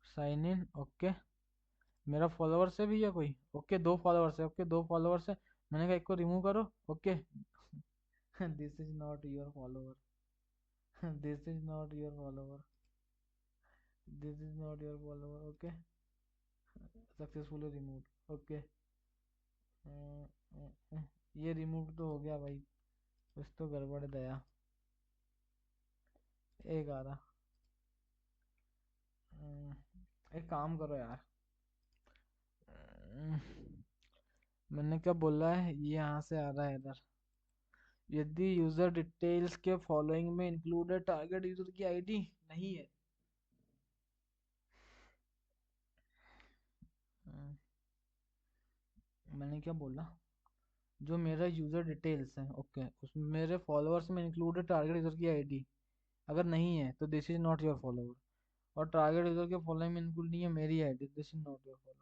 sign in. Okay, मेरा फॉलोवर्स है भैया कोई। ओके, 2 फॉलोवर्स है। ओके, 2 फॉलोवर्स है। मैंने कहा एक को रिमूव करो। Okay this is not your follower this is not your follower, this is not your follower. Okay, successfully remove. Okay, ये रिमूव तो हो गया भाई। कुछ तो गड़बड़ है दया। एक आ रहा। एक काम करो यार। अम्म, मैंने क्या बोला है, ये यहाँ से आ रहा है इधर। यदि यूजर डिटेल्स के फॉलोइंग में इंक्लूडेड टारगेट यूजर की आईडी नहीं है। अम्म, मैंने क्या बोला, जो मेरा यूजर डिटेल्स है, ओके, उसमें मेरे फॉलोअर्स में इंक्लूडेड टारगेट यूजर की आईडी अगर नहीं है तो this is not your follower. और टारगेट यूजर के फॉलोइंग में इंक्लूड नहीं है मेरी ID, this is not your follower.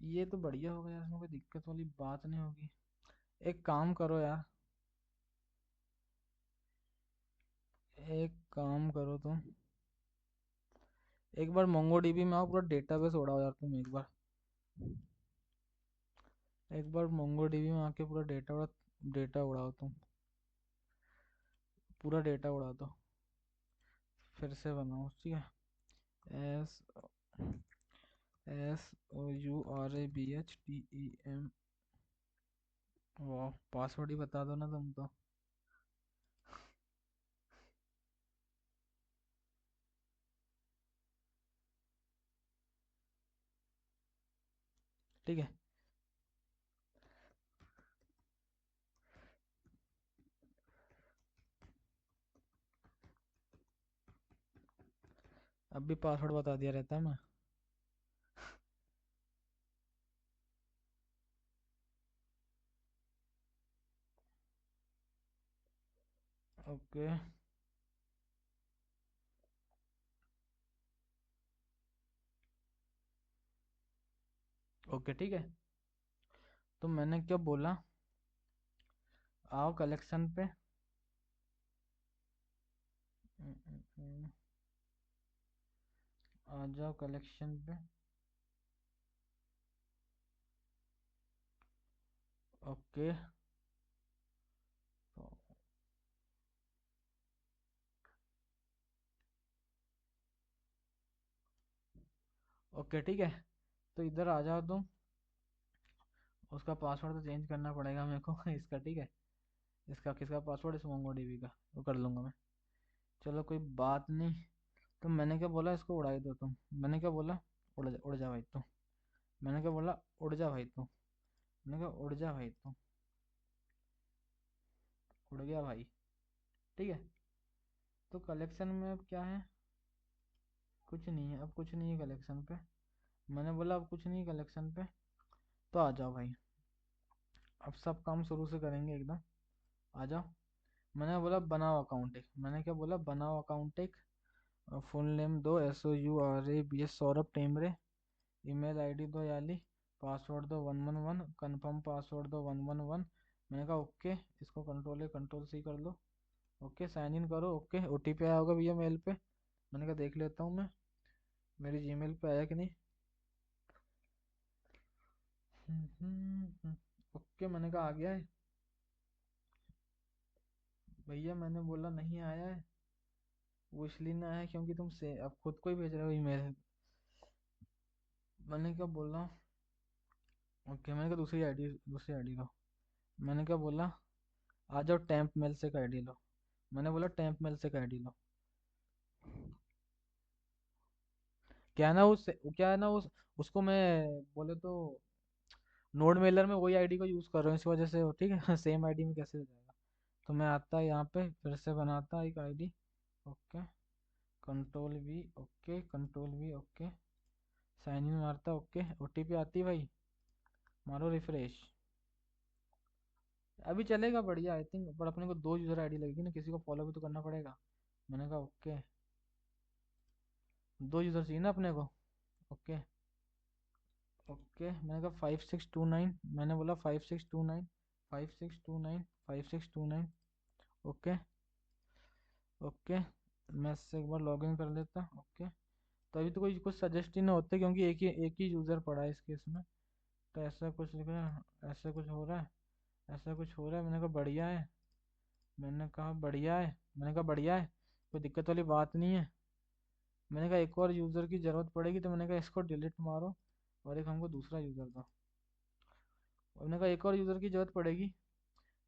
ये तो बढ़िया होगा यार, इसमें कोई दिक्कत वाली बात नहीं होगी। एक काम करो यार, एक काम करो तुम, एक बार मोंगोडीबी में आओ, पूरा डेटाबेस उड़ाओ यार तुम एक बार मोंगोडीबी में आके पूरा डेटा उड़ाओ तुम, पूरा डेटा उड़ा दो। फिर से बनाओ, ठीक है। S SOURABHTEM। वाह, पासवर्ड ही बता दो ना तुम तो। ठीक है, अब भी पासवर्ड बता दिया रहता है मैं। ओके ओके, ठीक है। तो मैंने क्या बोला, आओ कलेक्शन पे। हम्म, हम्म, हम्म, आ जाओ कलेक्शन पे। ओके, तो ओके ठीक है, तो इधर आ जाओ तुम। उसका पासवर्ड तो चेंज करना पड़ेगा मेरे को इसका, ठीक है। इसका किसका पासवर्ड, इस मोंगोडीबी का, वो कर लूंगा मैं। चलो कोई बात नहीं। तो मैंने क्या बोला, इसको उड़ा ही दो तुम। मैंने क्या बोला, उड़ जा भाई तू। मैंने क्या बोला, उड़ जा भाई तू। मैंने कहा उड़ जा भाई तू। उड़ गया भाई, ठीक है। तो कलेक्शन में अब क्या है, कुछ नहीं है, अब कुछ नहीं है कलेक्शन पे। मैंने बोला अब कुछ नहीं है कलेक्शन पे। तो आ जाओ भाई, अब सब काम शुरू से करेंगे एकदम। आ जाओ। मैंने बोला बनाओ अकाउंट एक, मैंने क्या बोला, बनाओ अकाउंट एक। फुल नेम दो, SOURABS Saurabh Temre. Email ID दो याली। पासवर्ड दो 111, कंफर्म पासवर्ड दो 111। मैंने कहा ओके, इसको कंट्रोल A कंट्रोल C कर लो। ओके साइन इन करो। ओके ओटीपी आया होगा भैया मेल पे, मैंने कहा देख लेता हूँ मैं मेरी जीमेल पे आया कि नहीं। ओके मैंने कहा आ गया है भैया, मैंने बोला नहीं आया है, वो इसलिए नहीं आया क्योंकि तुम से अब खुद को ही भेज रहे हो ईमेल। मैंने क्या बोला, ओके मैंने कहा दूसरी आईडी लो। मैंने क्या बोला, आ जाओ टेम्प मेल से का आईडी लो। मैंने बोला टेम्प मेल से का आईडी लो। क्या है ना उस उसको मैं बोले तो नोड मेलर में वही आईडी को यूज कर रहा हूँ, इस वजह से ठीक है सेम आईडी में कैसे हो जाएगा। तो मैं आता यहाँ पे फिर से बनाता एक ID. Okay control V okay sign in मारता। ओके ओटीपी आती भाई, मारो रिफ्रेश। अभी चलेगा बढ़िया आई थिंक, पर अपने को 2 यूजर आईडी लगेगी ना, किसी को फॉलो भी तो करना पड़ेगा। मैंने कहा ओके 2 यूजर चाहिए ना अपने को। ओके ओके मैंने कहा 5629, मैंने बोला 5629 5629 5629। ओके ओके मैं इससे एक बार लॉगिन कर लेता। ओके तो अभी तो कोई कुछ सजेस्ट ही नहीं होते क्योंकि एक ही यूज़र पड़ा है इस केस में। तो ऐसा कुछ लिख रहा है, ऐसा कुछ हो रहा है, ऐसा कुछ हो रहा है। मैंने कहा बढ़िया है, मैंने कहा बढ़िया है, मैंने कहा बढ़िया है, कोई दिक्कत वाली बात नहीं है। मैंने कहा एक और यूज़र की ज़रूरत पड़ेगी, तो मैंने कहा इसको डिलीट मारो और एक हमको दूसरा यूज़र दो। और मैंने कहा एक और यूज़र की ज़रूरत पड़ेगी,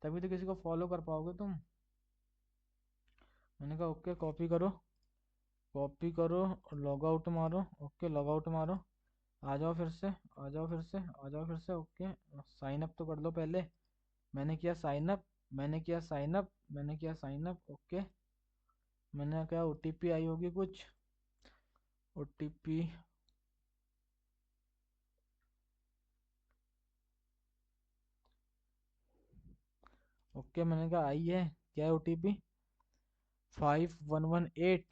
तभी तो किसी को फॉलो कर पाओगे तुम। मैंने कहा ओके कॉपी करो लॉग आउट मारो। ओके लॉग आउट मारो, आ जाओ फिर से, आ जाओ फिर से, आ जाओ फिर से। ओके साइन अप तो कर लो पहले। मैंने किया साइन अप, मैंने किया साइन अप, मैंने किया साइन अप। ओके मैंने क्या ओटीपी आई होगी कुछ, ओटीपी। ओके मैंने कहा आई है, क्या है ओटीपी 5118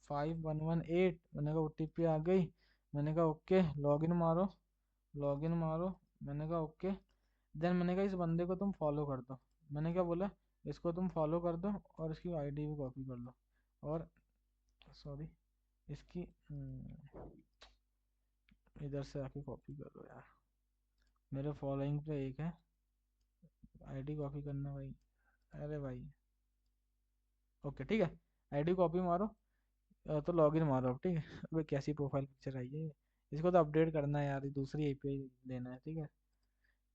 5118। मैंने कहा ओटीपी आ गई। मैंने कहा ओके लॉगिन मारो, लॉगिन मारो। मैंने कहा ओके देन मैंने कहा इस बंदे को तुम फॉलो कर दो। मैंने क्या बोला, इसको तुम फॉलो कर दो और इसकी आईडी भी कॉपी कर लो। और सॉरी इसकी इधर से आके कॉपी कर लो यार, मेरे फॉलोइंग पे एक है। आईडी कॉपी करना भाई, अरे भाई। ओके ठीक है आईडी कॉपी मारो। तो लॉगिन मारो अब ठीक है अबे कैसी प्रोफाइल पिक्चर आई है ये? इसको तो अपडेट करना है यार, ये दूसरी एपीआई लेना है ठीक है।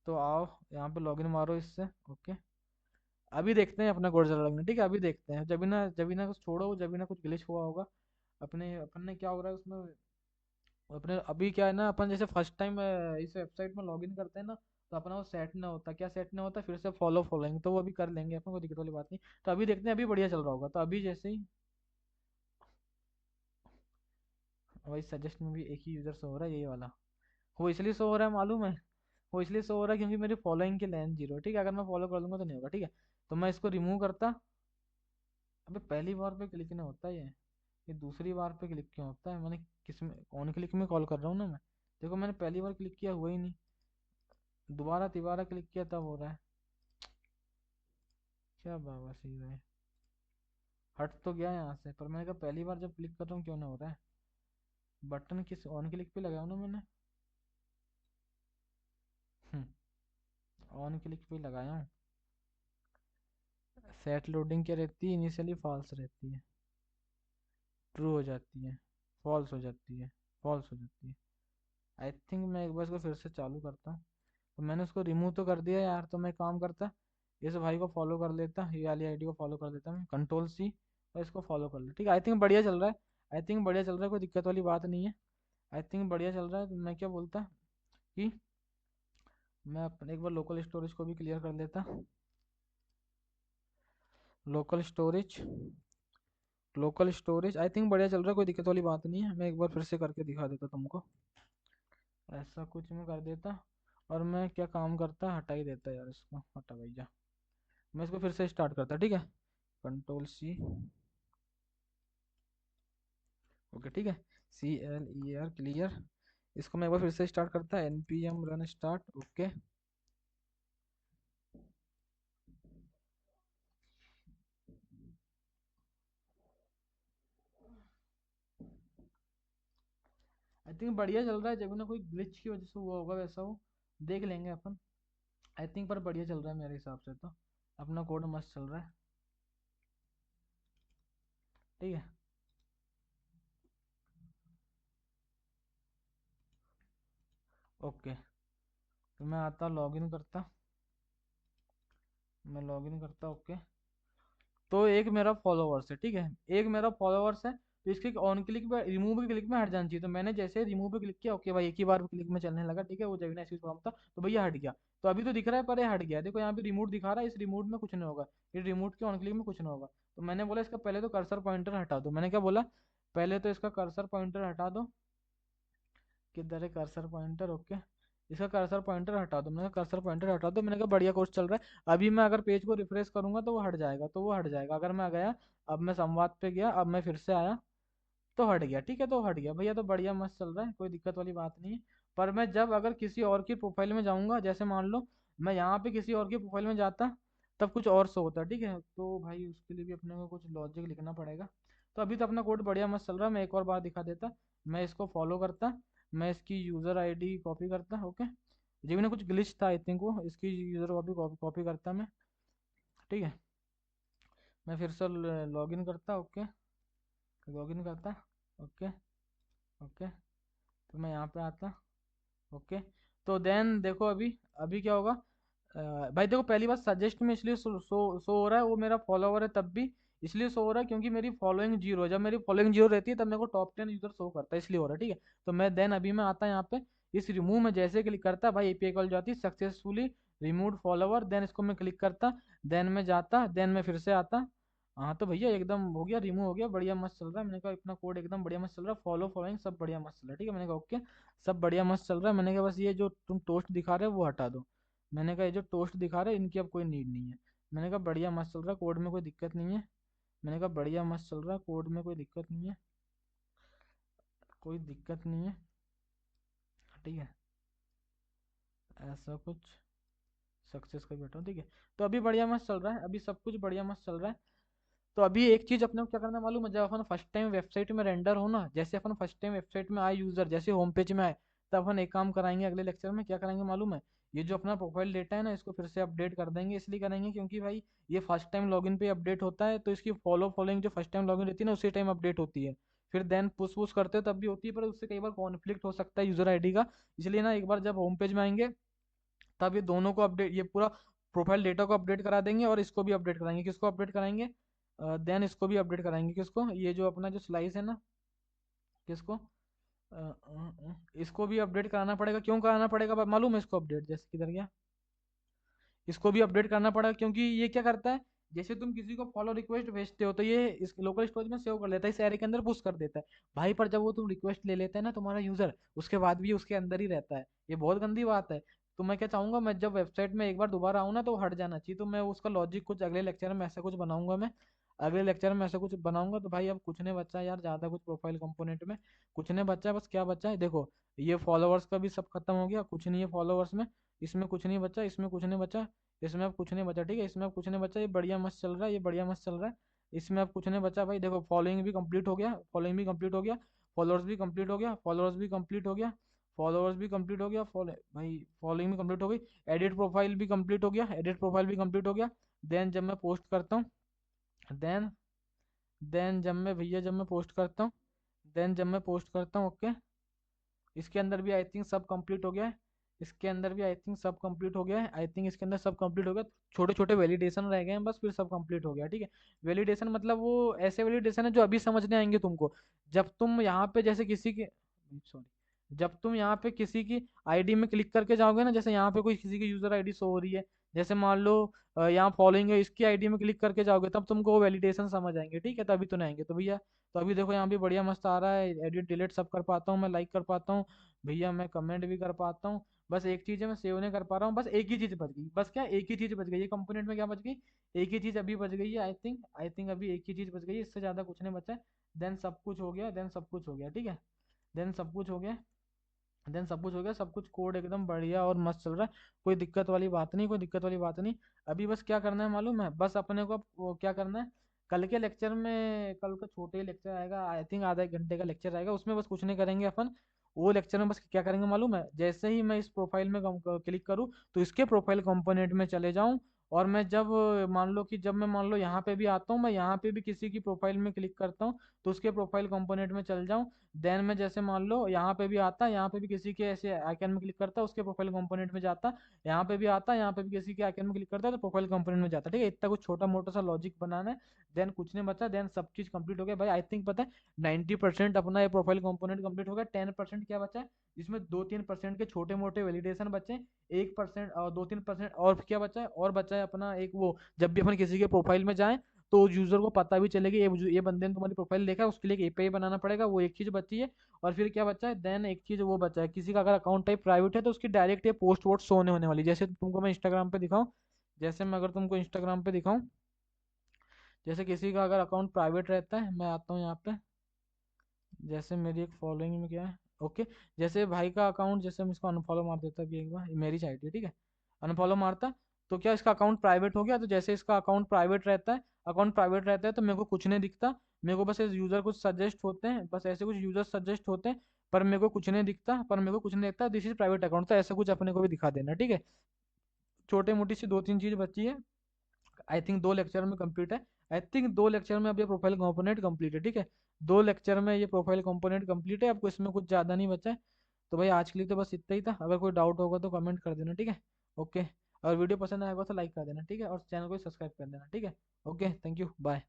तो आओ यहाँ पे लॉगिन मारो इससे। ओके अभी देखते हैं अपना कोड जरा लगना, ठीक है अभी देखते हैं। जब भी ना कुछ छोड़ो, जब भी ना कुछ ग्लिच हुआ होगा अपने अपन ने, क्या हो रहा है उसमें अपने। अभी क्या है ना, अपन जैसे फर्स्ट टाइम इस वेबसाइट में लॉगिन करते हैं ना, तो अपना वो सेट ना होता, क्या सेट ना होता, फिर से फॉलोइंग तो वो अभी कर लेंगे अपन, कोई दिक्कत वाली बात नहीं। तो अभी देखते हैं, अभी बढ़िया चल रहा होगा तो अभी जैसे ही वही सजेस्ट में भी एक ही यूजर शो हो रहा है, यही वाला। वो इसलिए शो हो रहा है मालूम है, वो इसलिए शो हो रहा है क्योंकि मेरी फॉलोइंग की लेंथ 0 है ठीक है। अगर मैं फॉलो कर लूंगा तो नहीं होगा ठीक है। तो मैं इसको रिमूव करता। अबे पहली बार पे क्लिक नहीं होता ये दूसरी बार पे क्लिक क्यों होता है? मैंने किस में ऑन क्लिक में कॉल कर रहा हूँ ना मैं। देखो मैंने पहली बार क्लिक किया हुआ ही नहीं, दोबारा तिबारा क्लिक किया तब हो रहा है। क्या बाबा सी है, हट तो गया यहाँ से, पर मैंने कहा पहली बार जब क्लिक कर रहा हूँ क्यों ना हो रहा है। बटन किस ऑन क्लिक पे लगाया ना मैंने, ऑन क्लिक पे लगाया हूँ। सेट लोडिंग क्या रहती है, इनिशियली फॉल्स रहती है, ट्रू हो जाती है, फॉल्स हो जाती है, फॉल्स हो जाती है। आई थिंक मैं एक बार इसको फिर से चालू करता हूँ। तो मैंने उसको रिमूव तो कर दिया यार, तो मैं काम करता इस भाई को फॉलो कर लेता, ये वाली आईडी को फॉलो कर लेता मैं, कंट्रोल C, और इसको फॉलो कर ले ठीक है। आई थिंक बढ़िया चल रहा है, आई थिंक बढ़िया चल रहा है, कोई दिक्कत वाली बात नहीं है। आई थिंक बढ़िया चल रहा है। तो मैं क्या बोलता कि मैं अपने एक बार लोकल स्टोरेज को भी क्लियर कर लेता। Local storage, local storage I think बढ़िया चल रहा है, कोई दिक्कत वाली बात नहीं है। मैं एक बार फिर से करके दिखा देता तुमको, ऐसा कुछ मैं कर देता। और मैं क्या काम करता, हटा ही देता यार, इसको हटा भैया। मैं इसको फिर से स्टार्ट करता ठीक है, कंट्रोल C। ओके ठीक है, CLER क्लियर। इसको मैं एक बार फिर से स्टार्ट करता है, npm run start. Okay I think बढ़िया चल रहा है, जब ना कोई ग्लिच की वजह से हुआ होगा वैसा हो, देख लेंगे अपन। आई थिंक पर बढ़िया चल रहा है मेरे हिसाब से तो, अपना कोड मस्त चल रहा है। ठीक है। ओके, तो मैं आता लॉगिन करता, मैं लॉगिन करता। ओके, तो एक मेरा फॉलोवर्स है, ठीक है, एक मेरा फॉलोवर्स है, तो इसके ऑन क्लिक पे, रिमूव के क्लिक में हट जाना चाहिए। तो मैंने जैसे रिमूव पे क्लिक किया, ओके भाई, एक ही बार क्लिक में चलने लगा, ठीक है, वो जब ऐसी प्रॉब्लम था तो भैया हट गया। तो अभी तो दिख रहा है पर ये हट गया, देखो यहाँ पे रिमोट दिखा रहा है, इस रिमोट में कुछ नहीं होगा, इस रिमोट के ऑन क्लिक में कुछ नहीं होगा। तो मैंने बोला इसका पहले तो कर्सर पॉइंटर हटा दो, मैंने क्या बोला, पहले तो इसका कर्सर पॉइंटर हटा दो। किधर है कर्सर पॉइंटर? ओके, इसका कर्सर पॉइंटर हटा दो, मैंने कर्सर पॉइंटर हटा दो। मैंने कहा बढ़िया कोर्स चल रहा है। अभी मैं अगर पेज को रिफ्रेश करूंगा तो वो हट जाएगा, तो वो हट जाएगा। अगर मैं गया, अब मैं संवाद पे गया, अब मैं फिर से आया तो हट गया, ठीक है, तो हट गया भैया, तो बढ़िया मस्त चल रहा है, कोई दिक्कत वाली बात नहीं है। पर मैं जब अगर किसी और की प्रोफाइल में जाऊंगा, जैसे मान लो मैं यहाँ पे किसी और की प्रोफाइल में जाता, तब कुछ और शो होता, ठीक है, तो भाई उसके लिए भी अपने को कुछ लॉजिक लिखना पड़ेगा। तो अभी तो अपना कोड बढ़िया मस्त चल रहा है, मैं एक और बार दिखा देता। मैं इसको फॉलो करता, मैं इसकी यूज़र आईडी कॉपी करता। ओके, जी मैंने कुछ ग्लिच था आई थिंक, वो इसकी यूज़र कॉपी कॉपी करता मैं। ठीक है, मैं फिर से लॉगिन करता। ओके, लॉगिन करता। ओके, ओके, तो मैं यहाँ पे आता। ओके, तो देन देखो अभी, अभी क्या होगा, भाई देखो पहली बात, सजेस्ट में इसलिए शो हो रहा है, वो मेरा फॉलोवर है तब भी इसलिए शो हो रहा है क्योंकि मेरी फॉलोइंग जीरो है। जब मेरी फॉलोइंग जीरो रहती है तब मेरे को टॉप 10 यूजर शो करता है, इसलिए हो रहा है। ठीक है, तो मैं देन अभी मैं आता यहाँ पे, इस रिमूव में जैसे क्लिक करता भाई, एपीआई कॉल जाती सक्सेसफुली रिमूव फॉलोवर, देन इसको मैं क्लिक करता, देन मैं जाता, देन मैं फिर से आता। हाँ तो भैया एकदम हो गया, रिमूव हो गया, बढ़िया मस्त चल रहा है। मैंने कहा अपना कोड एकदम बढ़िया मस्त चल रहा है, फॉलो फॉलोइंग सब बढ़िया मस्त चल रहा है। ठीक है, मैंने कहा ओके, सब बढ़िया मस्त चल रहा है। मैंने कहा बस ये जो तुम टोस्ट दिखा रहे हो वो हटा दो। मैंने कहा ये जो टोस्ट दिखा रहे हैं इनकी अब कोई नीड नहीं है। मैंने कहा बढ़िया मस्त चल रहा है, कोड में कोई दिक्कत नहीं है। मैंने कहा बढ़िया मस्त चल रहा है, कोड में कोई दिक्कत नहीं है, कोई दिक्कत नहीं है। ठीक है, ऐसा कुछ सक्सेस का बैठा हूँ। ठीक है, तो अभी बढ़िया मस्त चल रहा है, अभी सब कुछ बढ़िया मस्त चल रहा है। तो अभी एक चीज अपने को क्या करना है मालूम है, जब अपन फर्स्ट टाइम वेबसाइट में रेंडर हो ना, जैसे अपन फर्स्ट टाइम वेबसाइट में आए यूजर, जैसे होम पेज में आए, तब अपन एक काम कराएंगे अगले लेक्चर में, क्या करेंगे मालूम है, ये जो अपना प्रोफाइल डेटा है ना, इसको फिर से अपडेट कर देंगे। इसलिए करेंगे क्योंकि भाई ये फर्स्ट टाइम लॉगिन पे अपडेट होता है, तो इसकी फॉलोइंग जो फर्स्ट टाइम लॉगिन रहती है ना, उसी टाइम अपडेट होती है। फिर देन पुश पुश करते हो तब भी होती है, पर उससे कई बार कॉन्फ्लिक्ट हो सकता है यूजर आईडी का। इसलिए ना एक बार जब होम पेज में आएंगे, तब ये दोनों को अपडेट, ये पूरा प्रोफाइल डेटा को अपडेट करा देंगे, और इसको भी अपडेट कराएंगे। किसको अपडेट कराएंगे? देन इसको भी अपडेट कराएंगे। किसको? ये जो अपना जो स्लाइस है ना, किसको, इसको भी अपडेट कराना पड़ेगा। क्यों कराना पड़ेगा मालूम है इसको अपडेट? जैसे किधर गया, इसको भी अपडेट करना पड़ेगा क्योंकि ये क्या करता है, जैसे तुम किसी को फॉलो रिक्वेस्ट भेजते हो तो ये इस लोकल स्टोरेज में सेव कर लेता है, इस एरे के अंदर पुश कर देता है भाई। पर जब वो तुम रिक्वेस्ट ले लेता है ना तुम्हारा यूजर, उसके बाद भी उसके अंदर ही रहता है, ये बहुत गंदी बात है। तो मैं क्या चाहूंगा, मैं जब वेबसाइट में एक बार दोबारा आऊँ ना तो वो हट जाना चाहिए। तो मैं उसका लॉजिक कुछ अगले लेक्चर में ऐसा कुछ बनाऊंगा, मैं अगले लेक्चर में ऐसा कुछ बनाऊंगा। तो भाई अब कुछ नहीं बचा यार, ज्यादा कुछ प्रोफाइल कंपोनेंट में कुछ नहीं बचा है। बस क्या बचा है देखो, ये फॉलोवर्स का भी सब खत्म हो गया, कुछ नहीं है फॉलोवर्स में, इसमें कुछ नहीं बचा, इसमें कुछ नहीं बचा, इसमें अब कुछ नहीं बचा। ठीक है, इसमें अब कुछ नहीं बचा, ये बढ़िया मस्त चल रहा है, ये बढ़िया मस्त चल रहा है। इसमें अब कुछ नहीं बचा भाई, देखो फॉलोइंग भी कंप्लीट हो गया, फॉलोइंग भी कंप्लीट हो गया, फॉलोअर्स भी कंप्लीट हो गया, फॉलोअर्स भी कंप्लीट हो गया, फॉलोअर्स भी कंप्लीट हो गया, फॉलो भाई फॉलोइंग भी कंप्लीट हो गई, एडिट प्रोफाइल भी कंप्लीट हो गया, एडिट प्रोफाइल भी कंप्लीट हो गया। देन जब मैं पोस्ट करता हूँ, देन देन जब मैं भैया जब मैं पोस्ट करता हूँ, देन जब मैं पोस्ट करता हूँ, ओके, इसके अंदर भी आई थिंक सब कंप्लीट हो गया है। इसके अंदर भी आई थिंक सब कंप्लीट हो गया है, आई थिंक इसके अंदर सब कंप्लीट हो गया। छोटे छोटे वैलिडेशन रह गए हैं बस, फिर सब कंप्लीट हो गया। ठीक है, वैलिडेशन मतलब वो ऐसे वैलिडेशन है जो अभी समझने आएंगे तुमको। जब तुम यहाँ पे जैसे किसी के, सॉरी, जब तुम यहाँ पे किसी की आईडी में क्लिक करके जाओगे ना, जैसे यहाँ पे कोई किसी की यूजर आईडी शो हो रही है, जैसे मान लो यहाँ फॉलोइंग है, इसकी आईडी में क्लिक करके जाओगे तब तुमको वो वैलिडेशन समझ आएंगे। ठीक है, तभी तो नहीं आएंगे। तो भैया तो अभी देखो यहाँ भी बढ़िया मस्त आ रहा है, एडिट डिलीट सब कर पाता हूँ मैं, लाइक कर पाता हूँ भैया, मैं कमेंट भी कर पाता हूँ। बस एक चीज है, मैं सेव नहीं कर पा रहा हूँ, बस एक ही चीज बच गई। बस क्या, एक ही चीज बच गई, ये कंपोनेंट में क्या बच गई, एक ही चीज अभी बच गई है। आई थिंक अभी एक ही चीज बच गई है, इससे ज्यादा कुछ नहीं बचा है। देन सब कुछ हो गया, देन सब कुछ हो गया। ठीक है, देन सब कुछ हो गया, देन सब कुछ हो गया, सब कुछ कोड एकदम बढ़िया और मस्त चल रहा है। कोई दिक्कत वाली बात नहीं, कोई दिक्कत वाली बात नहीं। अभी बस क्या करना है मालूम है, बस अपने को अब वो क्या करना है, कल के लेक्चर में, कल का छोटे लेक्चर आएगा आई थिंक, आधा एक घंटे का लेक्चर आएगा, उसमें बस कुछ नहीं करेंगे अपन। वो लेक्चर में बस क्या करेंगे मालूम है, जैसे ही मैं इस प्रोफाइल में क्लिक करूँ तो इसके प्रोफाइल कंपोनेंट में चले जाऊँ, और मैं जब मान लो कि जब मैं मान लो यहाँ पे भी आता हूँ, मैं यहाँ पे भी किसी की प्रोफाइल में क्लिक करता हूँ तो उसके प्रोफाइल कंपोनेंट में चल जाऊँ। देन मैं जैसे मान लो यहाँ पे भी आता, यहाँ पे भी किसी के ऐसे आइकन में क्लिक करता, उसके प्रोफाइल कंपोनेंट में जाता, यहाँ पे भी आता, यहाँ पे भी किसी के आइकन में क्लिक करता तो प्रोफाइल कंपोनेंट में जाता। ठीक है, इतना कुछ छोटा मोटा सा लॉजिक बनाना है, देन कुछ नहीं बचा, देन सब चीज कंप्लीट हो गया भाई। आई थिंक पता है 90% अपना ये प्रोफाइल कंपोनेंट कंप्लीट हो गया। 10% क्या बचा है, जिसमें 2-3% के छोटे मोटे वैलिडेशन बचे, 1% और 2-3% और क्या बचा है, और बचा है अपना एक वो, जब भी अपन किसी के प्रोफाइल में जाएं तो यूजर को पता भी चलेगी ये बंदे ने तुम्हारी प्रोफाइल देखा है, उसके लिए एक एपीआई बनाना पड़ेगा, वो एक चीज बची है। और फिर क्या बचा है, देन एक चीज वो बचा है, किसी का अगर अकाउंट टाइप प्राइवेट है तो उसकी डायरेक्ट ये पोस्ट वोट शो होने वाली, जैसे तुमको मैं इंस्टाग्राम पे दिखाऊं, जैसे मैं अगर तुमको इंस्टाग्राम पे दिखाऊं, जैसे किसी का अगर अकाउंट प्राइवेट रहता है, मैं आता हूँ यहाँ पे, जैसे मेरी एक फॉलोइंग में क्या है, ओके, जैसे भाई का अकाउंट, जैसे मैं इसको अनफॉलो मार देता भी एक बार, मेरी साइड है ठीक है, अनफॉलो मारता तो क्या इसका अकाउंट प्राइवेट हो गया, तो जैसे इसका अकाउंट प्राइवेट रहता है तो मेरे को कुछ नहीं दिखता, मेरे को बस यूजर कुछ सजेस्ट होते हैं, बस ऐसे कुछ यूजर सजेस्ट होते हैं, पर मेरे को कुछ नहीं दिखता, दिस इज प्राइवेट अकाउंट, तो ऐसा कुछ अपने को भी दिखा देना ठीक है। छोटे मोटी सी 2-3 चीज बची है, आई थिंक 2 लेक्चर में कंप्लीट है। आई थिंक 2 लेक्चर में अब ये प्रोफाइल कंपोनेंट कंप्लीट है ठीक है, 2 लेक्चर में ये प्रोफाइल कंपोनेंट कंप्लीट है, आपको इसमें कुछ ज़्यादा नहीं बचा है। तो भाई आज के लिए तो बस इतना ही था, अगर कोई डाउट होगा तो कमेंट कर देना ठीक है। ओके, और वीडियो पसंद आएगा तो लाइक कर देना ठीक है, और चैनल को सब्सक्राइब कर देना ठीक है। Okay, thank you, bye.